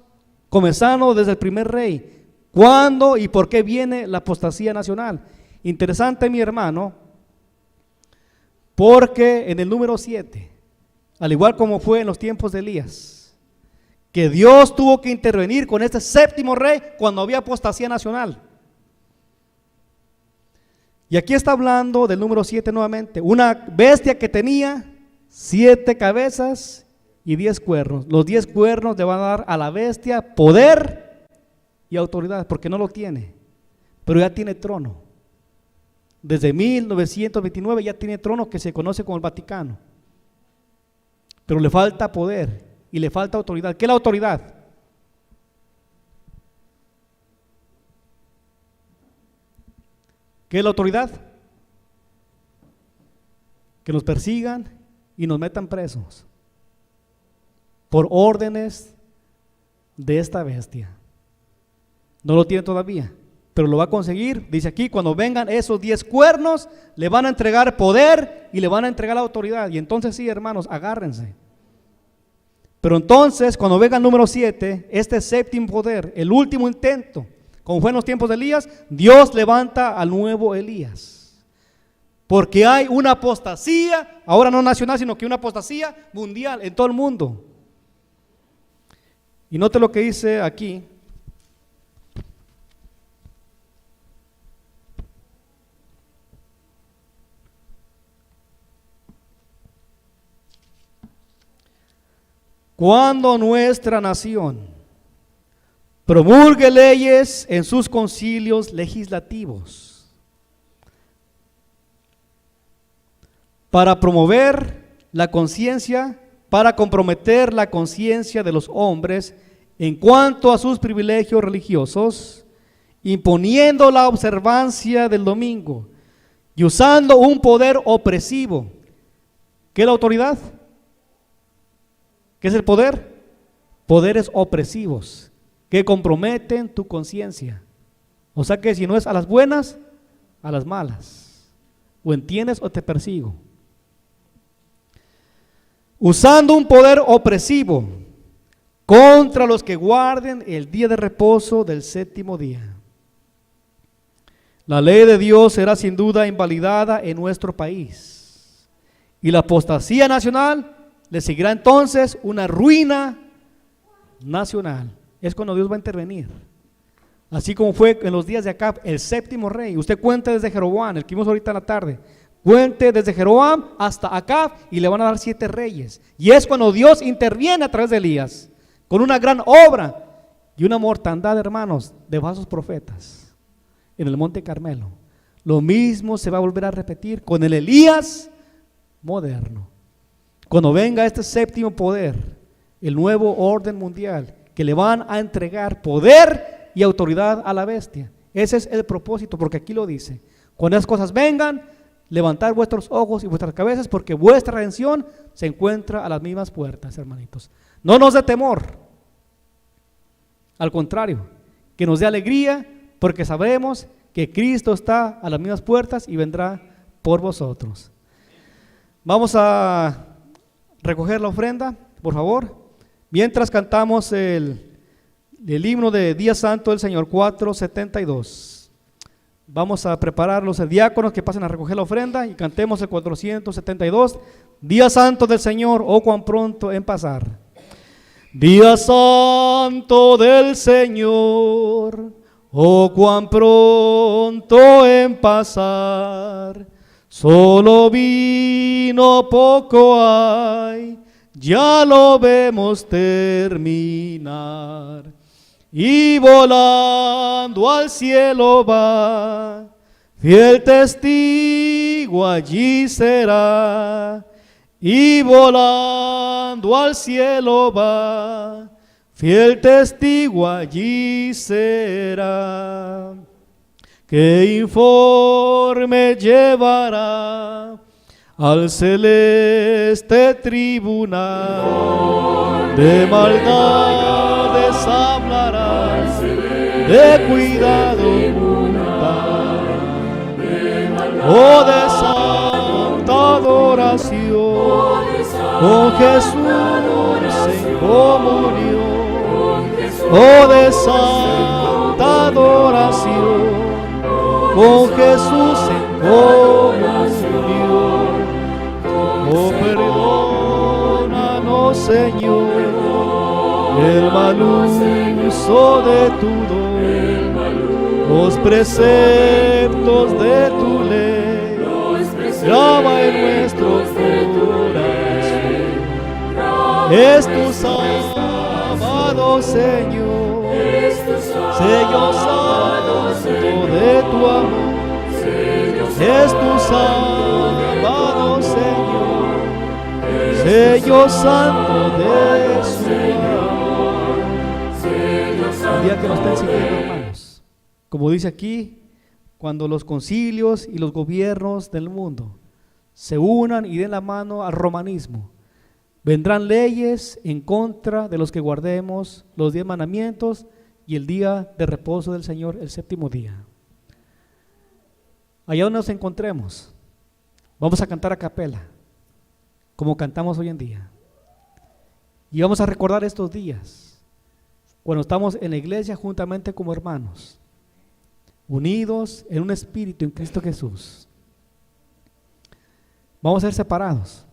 comenzando desde el primer rey. ¿Cuándo y por qué viene la apostasía nacional? Interesante, mi hermano, porque en el número 7, al igual como fue en los tiempos de Elías, que Dios tuvo que intervenir con este séptimo rey cuando había apostasía nacional. Y aquí está hablando del número 7 nuevamente, una bestia que tenía 7 cabezas y 10 cuernos. Los 10 cuernos le van a dar a la bestia poder y autoridad, porque no lo tiene, pero ya tiene trono. Desde 1929 ya tiene trono que se conoce como el Vaticano, pero le falta poder y le falta autoridad. ¿Qué es la autoridad? ¿Qué es la autoridad? Que nos persigan y nos metan presos por órdenes de esta bestia. No lo tiene todavía, pero lo va a conseguir. Dice aquí, cuando vengan esos 10 cuernos, le van a entregar poder y le van a entregar la autoridad. Y entonces sí, hermanos, agárrense. Pero entonces, cuando venga el número 7, este séptimo poder, el último intento, como fue en los tiempos de Elías, Dios levanta al nuevo Elías. Porque hay una apostasía, ahora no nacional, sino que una apostasía mundial en todo el mundo. Y note lo que dice aquí. Cuando nuestra nación promulgue leyes en sus concilios legislativos para promover la conciencia, para comprometer la conciencia de los hombres en cuanto a sus privilegios religiosos, imponiendo la observancia del domingo y usando un poder opresivo. ¿Qué es la autoridad? ¿Qué es el poder? Poderes opresivos que comprometen tu conciencia. O sea que si no es a las buenas, a las malas. O entiendes o te persigo. Usando un poder opresivo contra los que guarden el día de reposo del séptimo día. La ley de Dios será sin duda invalidada en nuestro país. Y la apostasía nacional le seguirá entonces una ruina nacional. Es cuando Dios va a intervenir. Así como fue en los días de Acab, el séptimo rey. Usted cuente desde Jeroboam, el que vimos ahorita en la tarde. Cuente desde Jeroboam hasta Acab y le van a dar 7 reyes. Y es cuando Dios interviene a través de Elías, con una gran obra y una mortandad, hermanos, de falsos profetas en el monte Carmelo. Lo mismo se va a volver a repetir con el Elías moderno. Cuando venga este séptimo poder, el nuevo orden mundial, que le van a entregar poder y autoridad a la bestia. Ese es el propósito, porque aquí lo dice. Cuando esas cosas vengan, levantad vuestros ojos y vuestras cabezas, porque vuestra redención se encuentra a las mismas puertas, hermanitos. No nos dé temor, al contrario, que nos dé alegría, porque sabremos que Cristo está a las mismas puertas y vendrá por vosotros. Vamos a recoger la ofrenda, por favor, mientras cantamos el himno de Día Santo del Señor 472. Vamos a preparar los diáconos que pasen a recoger la ofrenda y cantemos el 472. Día Santo del Señor, oh cuán pronto en pasar. Día Santo del Señor, oh cuán pronto en pasar. Solo vino, poco hay, ya lo vemos terminar. Y volando al cielo va, fiel testigo allí será. Y volando al cielo va, fiel testigo allí será. ¿Qué informe llevará al celeste tribunal? De maldades hablará, de cuidado o de santa adoración, con Jesús en comunión, o de santa adoración, con Jesús en comunión. Oh, perdónanos, Señor, el mal uso de tu don, los preceptos de tu ley, graba en nuestro corazón. Es tu sábado, Señor, sello santo de tu amor. Es tu sábado, Señor, sello santo de su amor. El día que nos estén siguiendo, hermanos, como dice aquí, cuando los concilios y los gobiernos del mundo se unan y den la mano al romanismo, vendrán leyes en contra de los que guardemos los 10 mandamientos y el día de reposo del Señor, el séptimo día. Allá donde nos encontremos, vamos a cantar a capela, como cantamos hoy en día. Y vamos a recordar estos días, cuando estamos en la iglesia juntamente como hermanos, unidos en un espíritu en Cristo Jesús. Vamos a ser separados,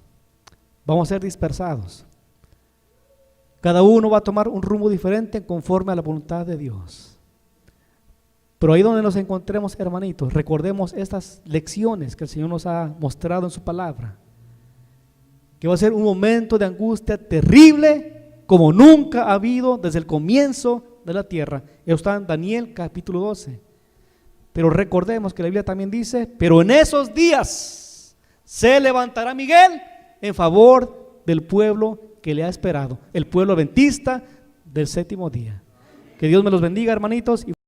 vamos a ser dispersados. Cada uno va a tomar un rumbo diferente conforme a la voluntad de Dios. Pero ahí donde nos encontremos, hermanitos, recordemos estas lecciones que el Señor nos ha mostrado en su palabra, que va a ser un momento de angustia terrible como nunca ha habido desde el comienzo de la tierra. Eso está en Daniel capítulo 12. Pero recordemos que la Biblia también dice, pero en esos días se levantará Miguel en favor del pueblo que le ha esperado, el pueblo adventista del séptimo día. Que Dios me los bendiga, hermanitos.